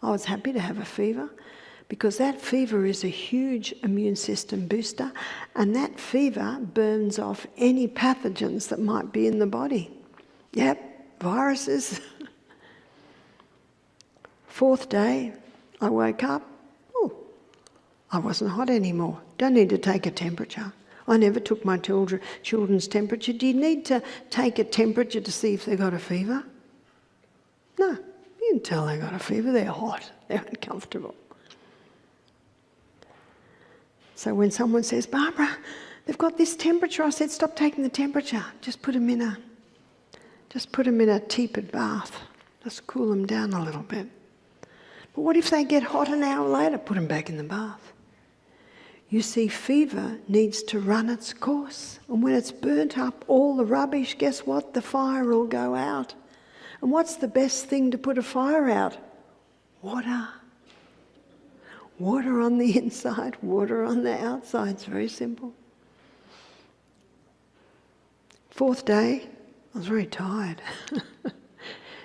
I was happy to have a fever because that fever is a huge immune system booster, and that fever burns off any pathogens that might be in the body. Yep, viruses. Fourth day, I woke up. Oh, I wasn't hot anymore. Don't need to take a temperature. I never took my children's temperature. Do you need to take a temperature to see if they got a fever? No, you can tell they got a fever. They're hot. They're uncomfortable. So when someone says, Barbara, they've got this temperature, I said, stop taking the temperature. Just put them in a tepid bath. Just cool them down a little bit. But what if they get hot an hour later? Put them back in the bath. You see, fever needs to run its course. And when it's burnt up all the rubbish, guess what? The fire will go out. And what's the best thing to put a fire out? Water. Water on the inside, water on the outside. It's very simple. Fourth day, I was very tired.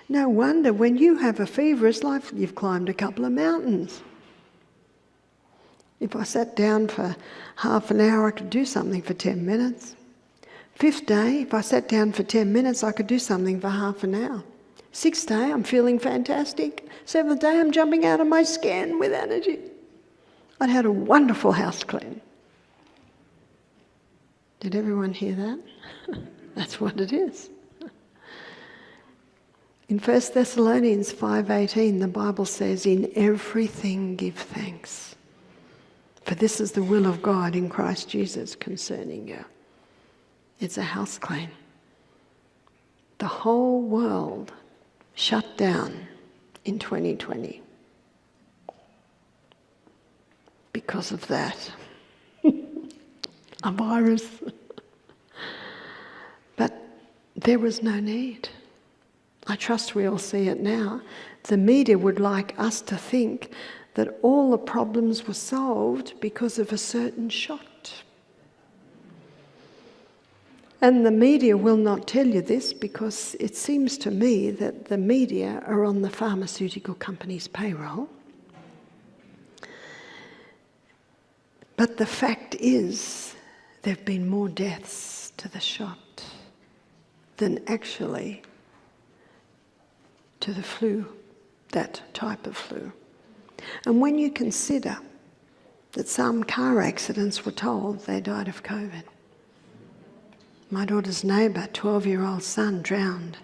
No wonder when you have a fever, it's like you've climbed a couple of mountains. If I sat down for half an hour, I could do something for 10 minutes. Fifth day, if I sat down for 10 minutes, I could do something for half an hour. Sixth day, I'm feeling fantastic. Seventh day, I'm jumping out of my skin with energy. I'd had a wonderful house clean. Did everyone hear that? That's what it is. In 1 Thessalonians 5:18, the Bible says, in everything give thanks, for this is the will of God in Christ Jesus concerning you. It's a house clean. The whole world shut down in 2020 because of that. A virus. But there was no need. I trust we all see it now. The media would like us to think that all the problems were solved because of a certain shot. And the media will not tell you this because it seems to me that the media are on the pharmaceutical company's payroll. But the fact is, there have been more deaths to the shot than actually to the flu, that type of flu. And when you consider that some car accidents were told they died of COVID. My daughter's neighbour, 12-year-old son, drowned.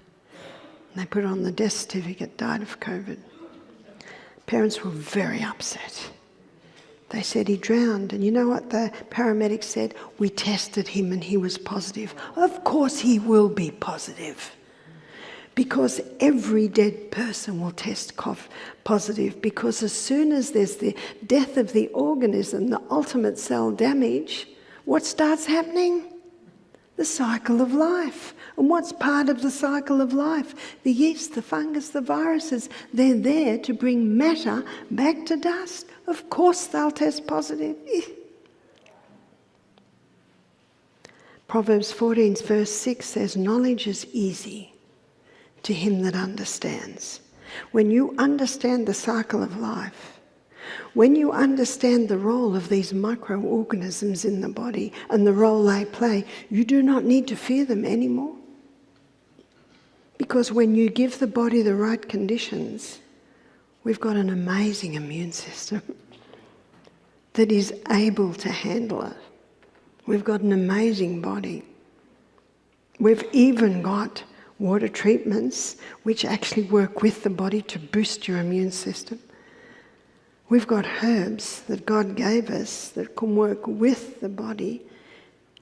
And they put it on the death certificate, died of COVID. Parents were very upset. They said he drowned. And you know what the paramedics said? We tested him and he was positive. Of course he will be positive. Because every dead person will test positive, because as soon as there's the death of the organism, the ultimate cell damage, what starts happening? The cycle of life. And what's part of the cycle of life? The yeast, the fungus, the viruses, they're there to bring matter back to dust. Of course they'll test positive. Proverbs 14 verse 6 says, knowledge is easy to him that understands. When you understand the cycle of life, when you understand the role of these microorganisms in the body and the role they play, you do not need to fear them anymore. Because when you give the body the right conditions, we've got an amazing immune system that is able to handle it. We've got an amazing body. We've even got water treatments which actually work with the body to boost your immune system. We've got herbs that God gave us that can work with the body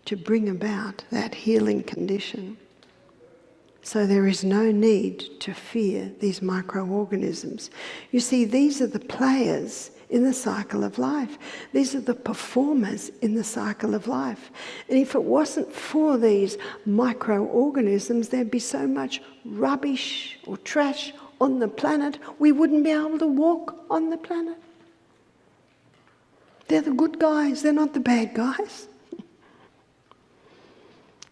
to bring about that healing condition. So there is no need to fear these microorganisms. You see, these are the players in the cycle of life. These are the performers in the cycle of life. And if it wasn't for these microorganisms, there'd be so much rubbish or trash on the planet, we wouldn't be able to walk on the planet. They're the good guys, they're not the bad guys.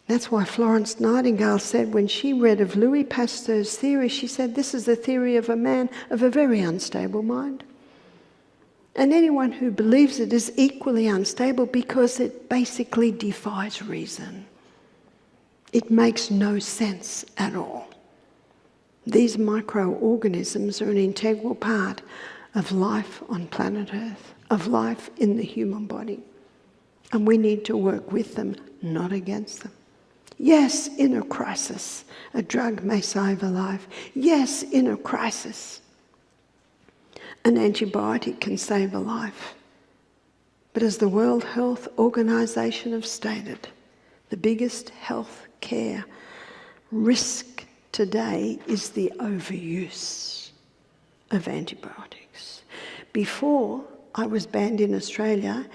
That's why Florence Nightingale said when she read of Louis Pasteur's theory, she said, this is the theory of a man of a very unstable mind. And anyone who believes it is equally unstable because it basically defies reason. It makes no sense at all. These microorganisms are an integral part of life on planet Earth, of life in the human body. And we need to work with them, not against them. Yes, in a crisis, a drug may save a life. Yes, in a crisis, an antibiotic can save a life. But as the World Health Organization have stated, the biggest health care risk today is the overuse of antibiotics. Before I was banned in Australia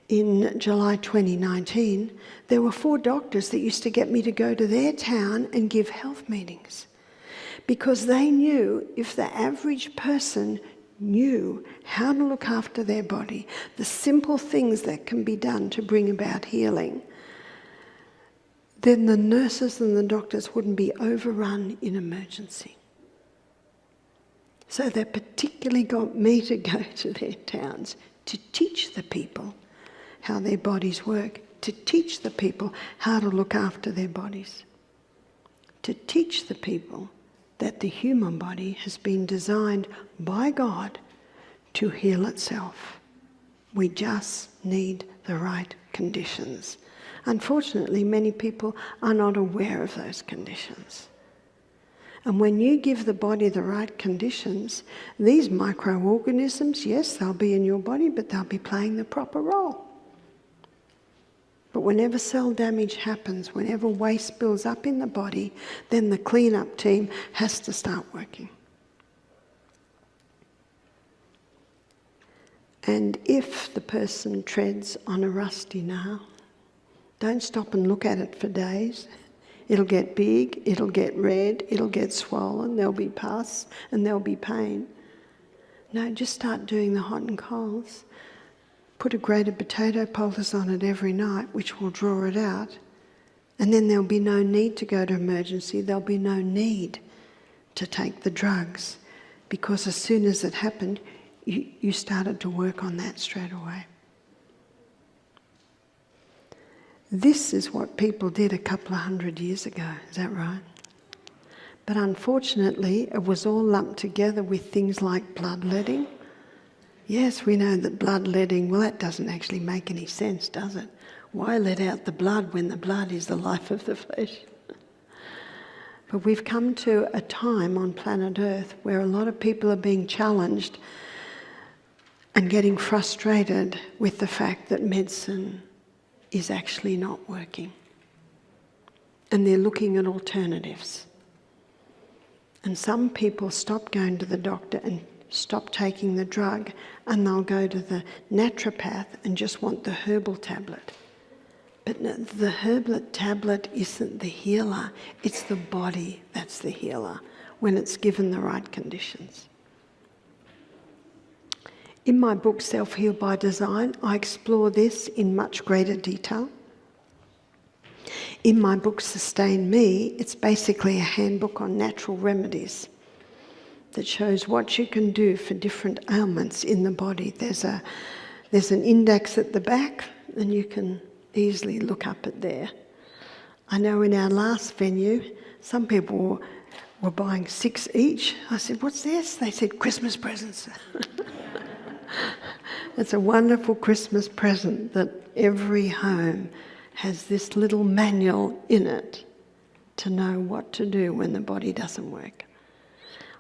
in July 2019, there were 4 doctors that used to get me to go to their town and give health meetings, because they knew if the average person knew how to look after their body, the simple things that can be done to bring about healing, then the nurses and the doctors wouldn't be overrun in emergency. So they particularly got me to go to their towns to teach the people how their bodies work, to teach the people how to look after their bodies, to teach the people that the human body has been designed by God to heal itself. We just need the right conditions. Unfortunately, many people are not aware of those conditions. And when you give the body the right conditions, these microorganisms, yes, they'll be in your body, but they'll be playing the proper role. But whenever cell damage happens, whenever waste builds up in the body, then the cleanup team has to start working. And if the person treads on a rusty nail, don't stop and look at it for days. It'll get big, it'll get red, it'll get swollen, there'll be pus and there'll be pain. No, just start doing the hot and colds. Put a grated potato poultice on it every night, which will draw it out. And then there'll be no need to go to emergency. There'll be no need to take the drugs, because as soon as it happened, you started to work on that straight away. This is what people did a couple of 100 years ago, is that right? But unfortunately, it was all lumped together with things like bloodletting, Yes, we know that bloodletting, well, that doesn't actually make any sense, does it? Why let out the blood when the blood is the life of the flesh? But we've come to a time on planet Earth where a lot of people are being challenged and getting frustrated with the fact that medicine is actually not working. And they're looking at alternatives. And some people stop going to the doctor and stop taking the drug, and they'll go to the naturopath and just want the herbal tablet. But no, the herbal tablet isn't the healer, it's the body that's the healer when it's given the right conditions. In my book, Self-Heal by Design, I explore this in much greater detail. In my book, Sustain Me, it's basically a handbook on natural remedies that shows what you can do for different ailments in the body. There's an index at the back, and you can easily look up it there. I know in our last venue, some people were buying 6 each. I said, "What's this?" They said, "Christmas presents." It's a wonderful Christmas present that every home has this little manual in it to know what to do when the body doesn't work.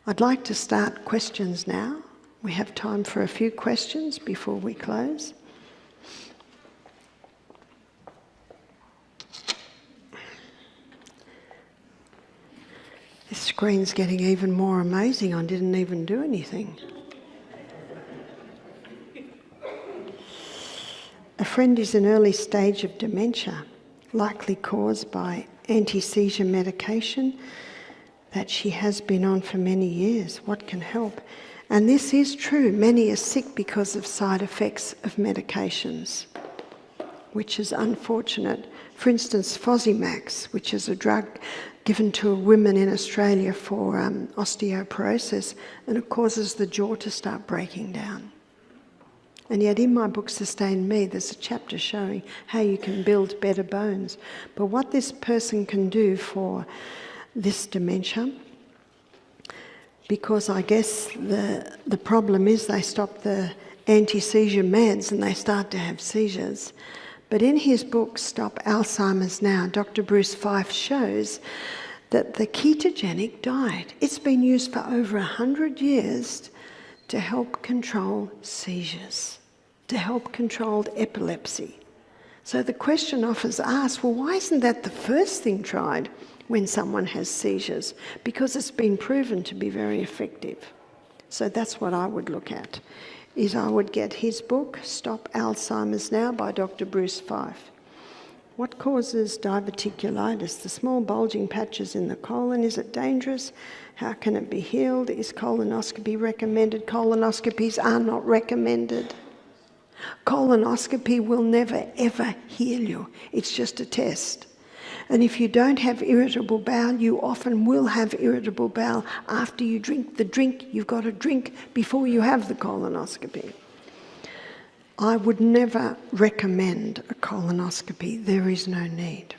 I'd like to start questions now. We have time for a few questions before we close. This screen's getting even more amazing. I didn't even do anything. A friend is in early stage of dementia, likely caused by anti-seizure medication that she has been on for many years. What can help? And this is true. Many are sick because of side effects of medications, which is unfortunate. For instance, Fosimax, which is a drug given to women in Australia for osteoporosis, and it causes the jaw to start breaking down. And yet in my book, Sustain Me, there's a chapter showing how you can build better bones. But what this person can do for this dementia, because I guess the problem is they stop the anti-seizure meds and they start to have seizures. But in his book, Stop Alzheimer's Now, Dr. Bruce Fife shows that the ketogenic diet, it's been used for over 100 years to help control seizures, to help control epilepsy. So the question often is asked, well, why isn't that the first thing tried when someone has seizures? Because it's been proven to be very effective. So that's what I would look at. Is I would get his book, Stop Alzheimer's Now by Dr. Bruce Fife. What causes diverticulitis? The small bulging patches in the colon, is it dangerous? How can it be healed? Is colonoscopy recommended? Colonoscopies are not recommended. Colonoscopy will never ever heal you. It's just a test. And if you don't have irritable bowel, you often will have irritable bowel after you drink the drink you've got to drink before you have the colonoscopy. I would never recommend a colonoscopy. There is no need.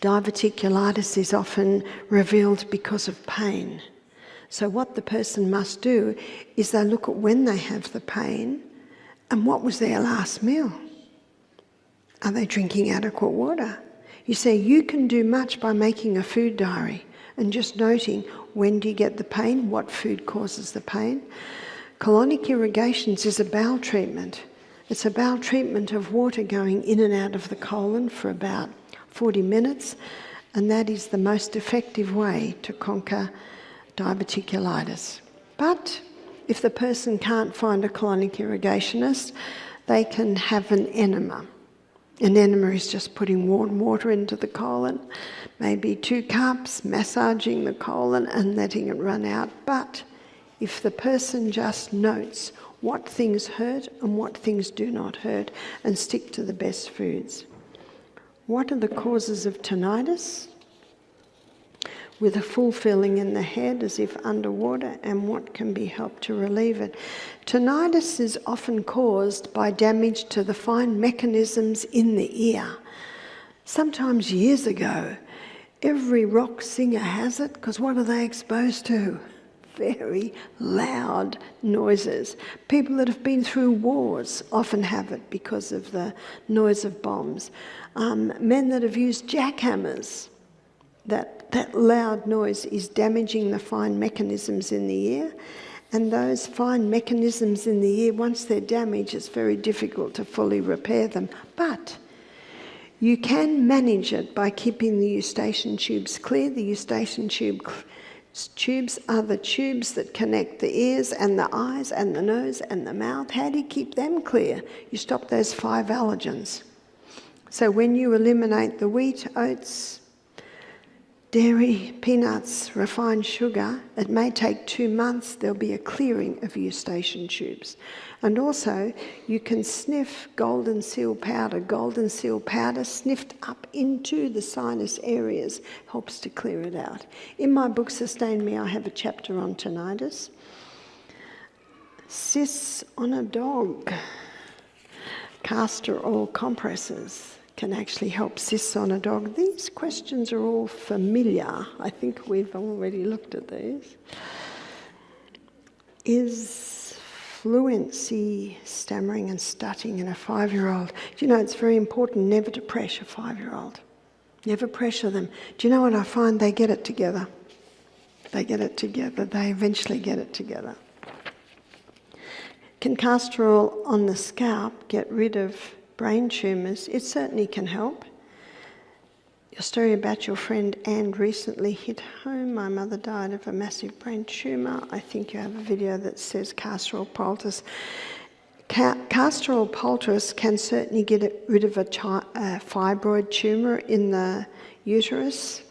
Diverticulitis is often revealed because of pain. So what the person must do is they look at when they have the pain and what was their last meal. Are they drinking adequate water? You see, you can do much by making a food diary and just noting when do you get the pain, what food causes the pain. Colonic irrigations is a bowel treatment. It's a bowel treatment of water going in and out of the colon for about 40 minutes, and that is the most effective way to conquer diverticulitis. But if the person can't find a colonic irrigationist, they can have an enema. An enema is just putting warm water into the colon, maybe 2 cups, massaging the colon and letting it run out. But if the person just notes what things hurt and what things do not hurt and stick to the best foods. What are the causes of tinnitus? With a full feeling in the head as if underwater, and what can be helped to relieve it. Tinnitus is often caused by damage to the fine mechanisms in the ear. Sometimes years ago, every rock singer has it, because what are they exposed to? very loud noises. People that have been through wars often have it because of the noise of bombs. Men that have used jackhammers, that loud noise is damaging the fine mechanisms in the ear. And those fine mechanisms in the ear, once they're damaged, it's very difficult to fully repair them. But you can manage it by keeping the eustachian tubes clear. The eustachian tubes are the tubes that connect the ears and the eyes and the nose and the mouth. How do you keep them clear? You stop those 5 allergens. So when you eliminate the wheat, oats, dairy, peanuts, refined sugar, it may take 2 months. There'll be a clearing of eustachian tubes. And also, you can sniff golden seal powder. Golden seal powder sniffed up into the sinus areas helps to clear it out. In my book, Sustain Me, I have a chapter on tinnitus. Cysts on a dog. Castor oil compresses can actually help cysts on a dog. These questions are all familiar. I think we've already looked at these. Is fluency, stammering and stutting in a 5-year-old? Do you know it's very important never to pressure a 5-year-old. Never pressure them. Do you know what I find? They get it together. They get it together. They eventually get it together. Can castor oil on the scalp get rid of brain tumours? It certainly can help. Your story about your friend Anne recently hit home. My mother died of a massive brain tumour. I think you have a video that says castor oil poultice. Castor oil poultice can certainly get rid of a fibroid tumour in the uterus.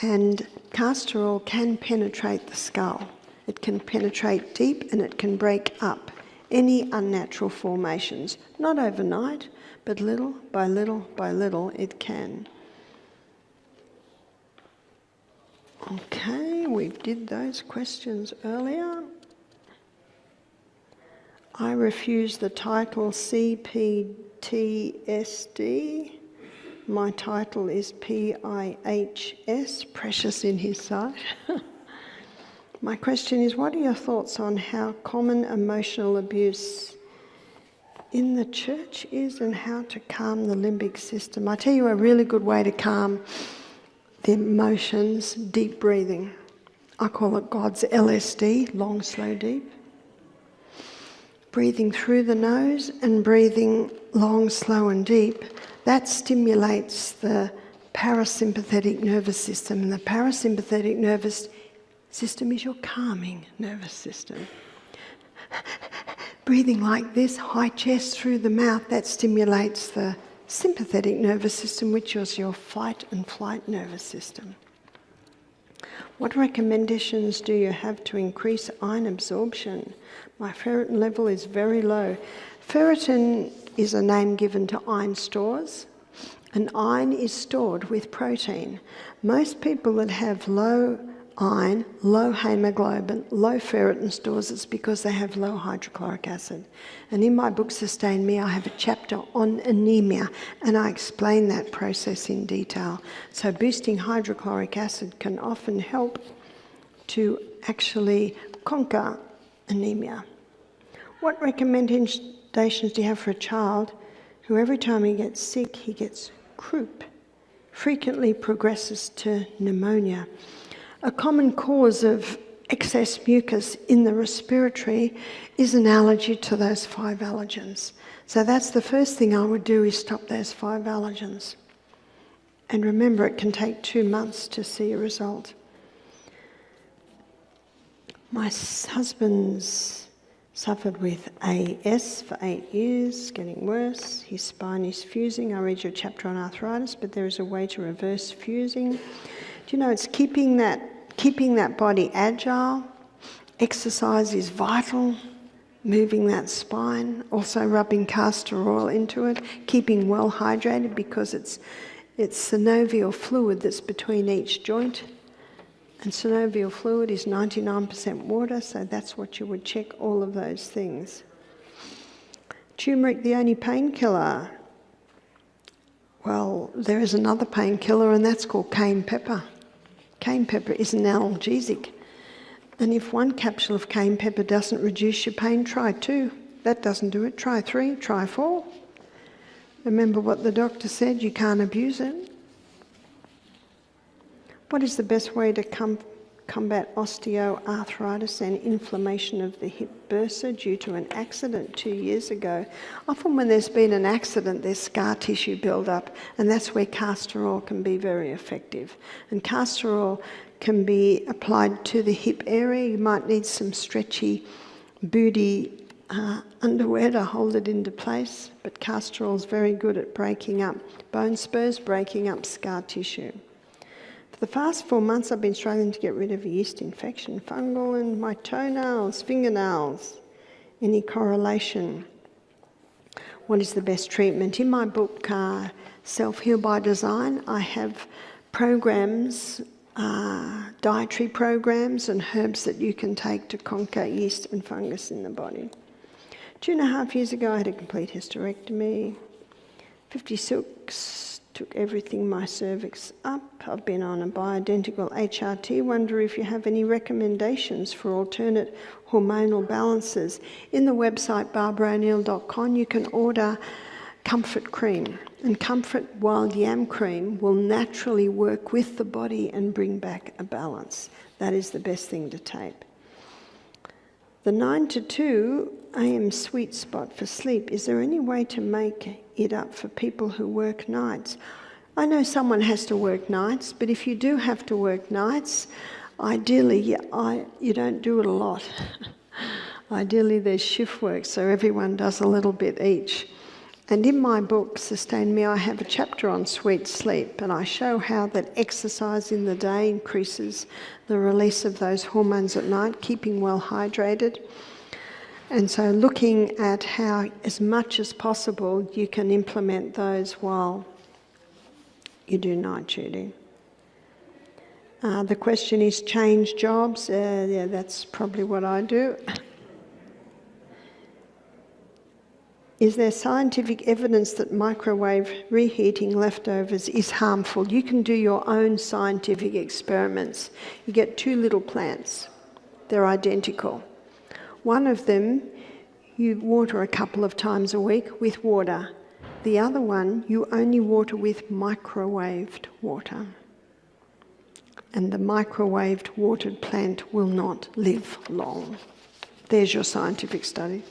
And castor oil can penetrate the skull. It can penetrate deep and it can break up any unnatural formations. Not overnight, but little by little by little it can. Okay, we did those questions earlier. I refuse the title CPTSD. My title is PIHS, Precious in His Sight. My question is, what are your thoughts on how common emotional abuse in the church is and how to calm the limbic system? I tell you a really good way to calm the emotions, deep breathing. I call it God's LSD, long, slow, deep. Breathing through the nose and breathing long, slow and deep. That stimulates the parasympathetic nervous system. And the parasympathetic nervous system is your calming nervous system. Breathing like this, high chest through the mouth, that stimulates the sympathetic nervous system, which is your fight and flight nervous system. What recommendations do you have to increase iron absorption? My ferritin level is very low. Ferritin is a name given to iron stores, and iron is stored with protein. Most people that have low iron, low hemoglobin, low ferritin stores, it's because they have low hydrochloric acid. And in my book, Sustain Me, I have a chapter on anemia, and I explain that process in detail. So boosting hydrochloric acid can often help to actually conquer anemia. What recommendations do you have for a child who every time he gets sick, he gets croup, frequently progresses to pneumonia? A common cause of excess mucus in the respiratory is an allergy to those 5 allergens. So that's the first thing I would do, is stop those 5 allergens. And remember, it can take 2 months to see a result. My husband's suffered with AS for 8 years, getting worse. His spine is fusing. I read your chapter on arthritis, but there is a way to reverse fusing. Do you know, it's keeping that body agile. Exercise is vital. Moving that spine, also rubbing castor oil into it, keeping well hydrated, because it's synovial fluid that's between each joint. And synovial fluid is 99% water, so that's what you would check, all of those things. Turmeric, the only painkiller? Well, there is another painkiller, and that's called cayenne pepper. Cayenne pepper is an analgesic. And if one capsule of cayenne pepper doesn't reduce your pain, try 2. That doesn't do it, try 3, try 4. Remember what the doctor said, you can't abuse it. What is the best way to combat osteoarthritis and inflammation of the hip bursa due to an accident 2 years ago? Often when there's been an accident, there's scar tissue build-up, and that's where castor oil can be very effective. And castor oil can be applied to the hip area. You might need some stretchy booty underwear to hold it into place, but castor oil is very good at breaking up bone spurs, breaking up scar tissue. For the past 4 months, I've been struggling to get rid of a yeast infection, fungal in my toenails, fingernails. Any correlation? What is the best treatment? In my book, Self-Heal by Design, I have programs, dietary programs and herbs that you can take to conquer yeast and fungus in the body. 2.5 years ago, I had a complete hysterectomy. 56, took everything, my cervix up. I've been on a bioidentical HRT. Wonder if you have any recommendations for alternate hormonal balances. In the website barbara'o'neill.com, you can order Comfort Cream. And Comfort Wild Yam Cream will naturally work with the body and bring back a balance. That is the best thing to take. The 9 to 2 AM sweet spot for sleep, is there any way to make it up for people who work nights? I know someone has to work nights, but if you do have to work nights, ideally you don't do it a lot. Ideally there's shift work, so everyone does a little bit each. And in my book, Sustain Me, I have a chapter on sweet sleep, and I show how that exercise in the day increases the release of those hormones at night, keeping well hydrated. And so looking at how, as much as possible, you can implement those while you do night duty. The question is, change jobs? Yeah, that's probably what I do. Is there scientific evidence that microwave reheating leftovers is harmful? You can do your own scientific experiments. You get 2 little plants. They're identical. One of them you water a couple of times a week with water. The other one you only water with microwaved water. And the microwaved watered plant will not live long. There's your scientific study.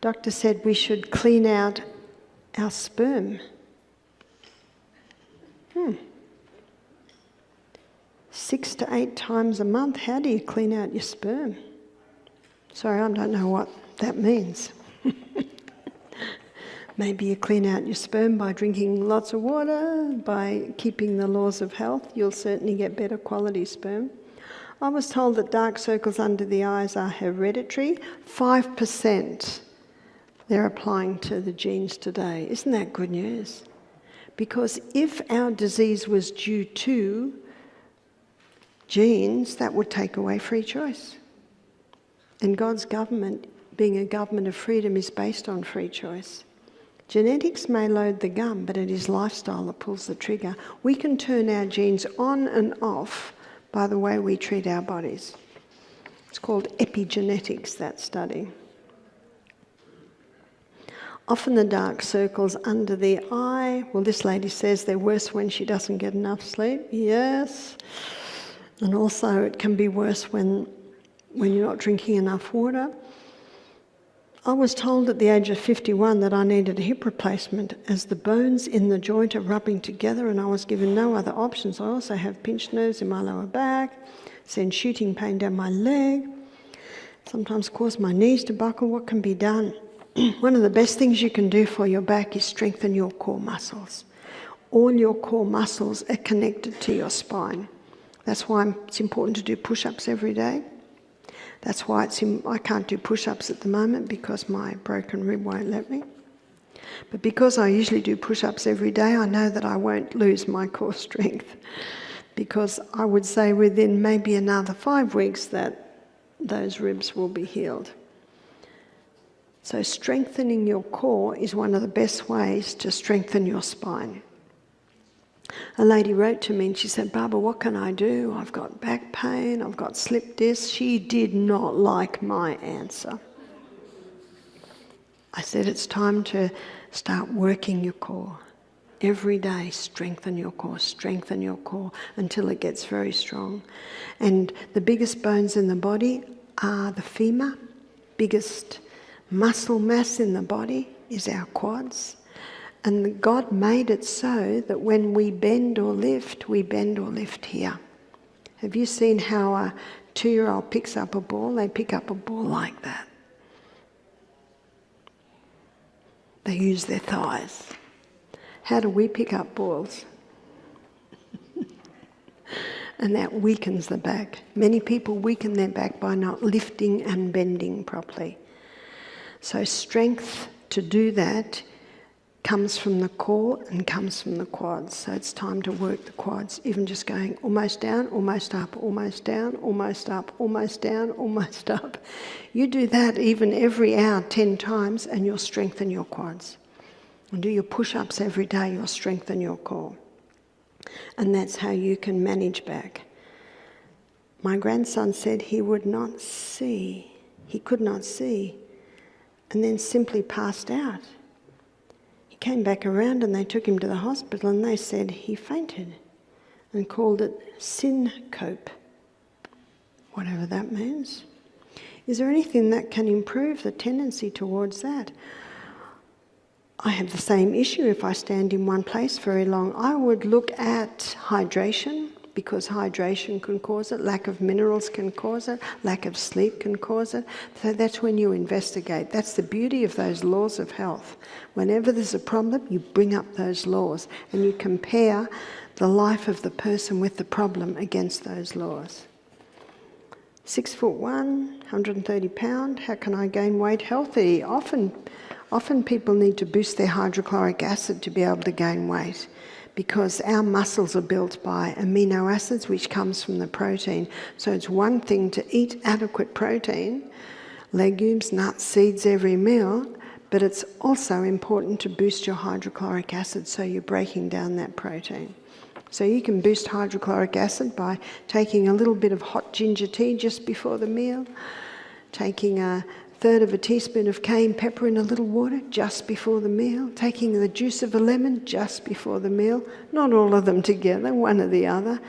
Doctor said we should clean out our sperm. 6 to 8 times a month. How do you clean out your sperm? Sorry, I don't know what that means. Maybe you clean out your sperm by drinking lots of water, by keeping the laws of health. You'll certainly get better quality sperm. I was told that dark circles under the eyes are hereditary. 5%. They're applying to the genes today. Isn't that good news? Because if our disease was due to genes, that would take away free choice. And God's government, being a government of freedom, is based on free choice. Genetics may load the gun, but it is lifestyle that pulls the trigger. We can turn our genes on and off by the way we treat our bodies. It's called epigenetics, that study. Often the dark circles under the eye, well, this lady says they're worse when she doesn't get enough sleep. Yes. And also it can be worse when you're not drinking enough water. I was told at the age of 51 that I needed a hip replacement as the bones in the joint are rubbing together, and I was given no other options. I also have pinched nerves in my lower back, send shooting pain down my leg, sometimes cause my knees to buckle. What can be done? One of the best things you can do for your back is strengthen your core muscles. All your core muscles are connected to your spine. That's why it's important to do push-ups every day. That's why I can't do push-ups at the moment because my broken rib won't let me. But because I usually do push-ups every day, I know that I won't lose my core strength, because I would say within maybe another 5 weeks that those ribs will be healed. So strengthening your core is one of the best ways to strengthen your spine. A lady wrote to me and she said, Barbara, what can I do? I've got back pain, I've got slip disc. She did not like my answer. I said, it's time to start working your core. Every day, strengthen your core until it gets very strong. And the biggest bones in the body are the femur. Biggest muscle mass in the body is our quads. And God made it so that when we bend or lift here. Have you seen how a 2-year-old picks up a ball? They pick up a ball like that. They use their thighs. How do we pick up balls? And that weakens the back. Many people weaken their back by not lifting and bending properly. So strength to do that comes from the core and comes from the quads. So it's time to work the quads, even just going almost down, almost up, almost down, almost up, almost down, almost up. You do that even every hour 10 times and you'll strengthen your quads. And do your push-ups every day, you'll strengthen your core. And that's how you can manage back. My grandson said he would not see. He could not see. And then simply passed out. He came back around and they took him to the hospital and they said he fainted and called it syncope, whatever that means. Is there anything that can improve the tendency towards that? I have the same issue if I stand in one place very long. I would look at hydration, because hydration can cause it, lack of minerals can cause it, lack of sleep can cause it. So that's when you investigate. That's the beauty of those laws of health. Whenever there's a problem, you bring up those laws and you compare the life of the person with the problem against those laws. 6'1", 130 pound, how can I gain weight healthy? Often people need to boost their hydrochloric acid to be able to gain weight, because our muscles are built by amino acids, which comes from the protein. So it's one thing to eat adequate protein, legumes, nuts, seeds every meal, but it's also important to boost your hydrochloric acid so you're breaking down that protein. So you can boost hydrochloric acid by taking a little bit of hot ginger tea just before the meal, taking a 1/3 of a teaspoon of cayenne pepper in a little water just before the meal, taking the juice of a lemon just before the meal, not all of them together, one or the other,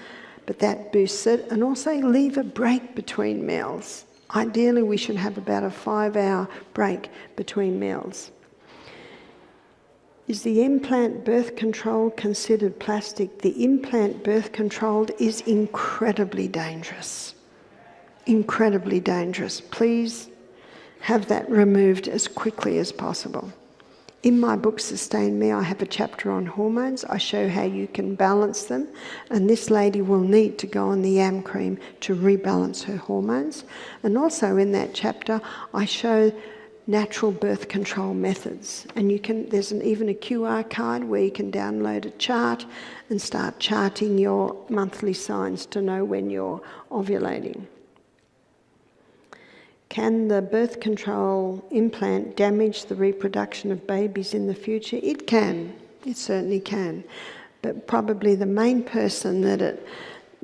but that boosts it. And also leave a break between meals. Ideally, we should have about a 5-hour break between meals. Is the implant birth control considered plastic? The implant birth control is incredibly dangerous. Incredibly dangerous. Please have that removed as quickly as possible. In my book, Sustain Me, I have a chapter on hormones. I show how you can balance them, and this lady will need to go on the yam cream to rebalance her hormones. And also in that chapter, I show natural birth control methods. And there's even a QR card where you can download a chart and start charting your monthly signs to know when you're ovulating. Can the birth control implant damage the reproduction of babies in the future? It can. It certainly can. But probably the main person that it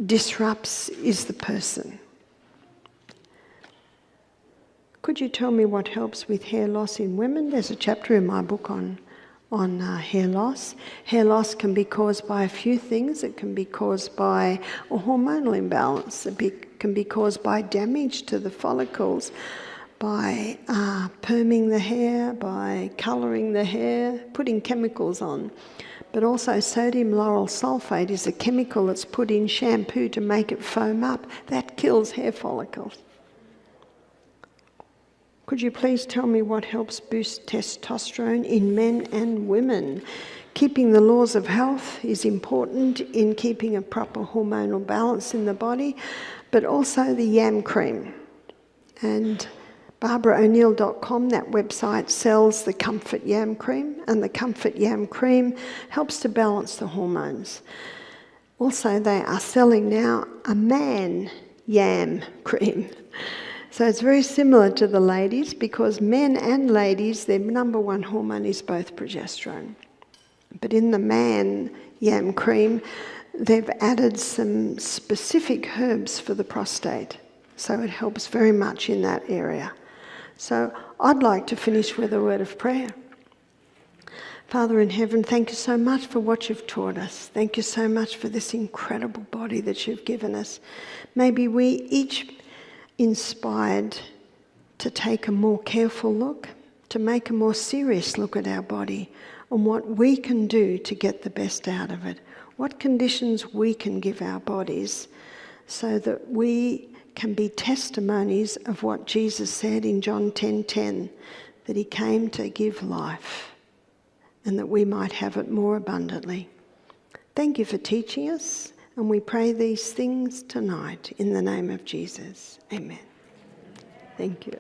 disrupts is the person. Could you tell me what helps with hair loss in women? There's a chapter in my book on hair loss. Hair loss can be caused by a few things. It can be caused by a hormonal imbalance. It can be caused by damage to the follicles, by perming the hair, by colouring the hair, putting chemicals on. But also sodium lauryl sulfate is a chemical that's put in shampoo to make it foam up. That kills hair follicles. Could you please tell me what helps boost testosterone in men and women? Keeping the laws of health is important in keeping a proper hormonal balance in the body, but also the yam cream. And BarbaraO'Neill.com, that website, sells the Comfort Yam Cream, and the Comfort Yam Cream helps to balance the hormones. Also, they are selling now a man yam cream. So it's very similar to the ladies, because men and ladies, their number one hormone is both progesterone. But in the man yam cream, they've added some specific herbs for the prostate. So it helps very much in that area. So I'd like to finish with a word of prayer. Father in heaven, thank you so much for what you've taught us. Thank you so much for this incredible body that you've given us. Maybe we each inspired to take a more careful look, to make a more serious look at our body and what we can do to get the best out of it, what conditions we can give our bodies so that we can be testimonies of what Jesus said in John 10:10, that he came to give life and that we might have it more abundantly. Thank you for teaching us, and we pray these things tonight in the name of Jesus. Amen. Thank you.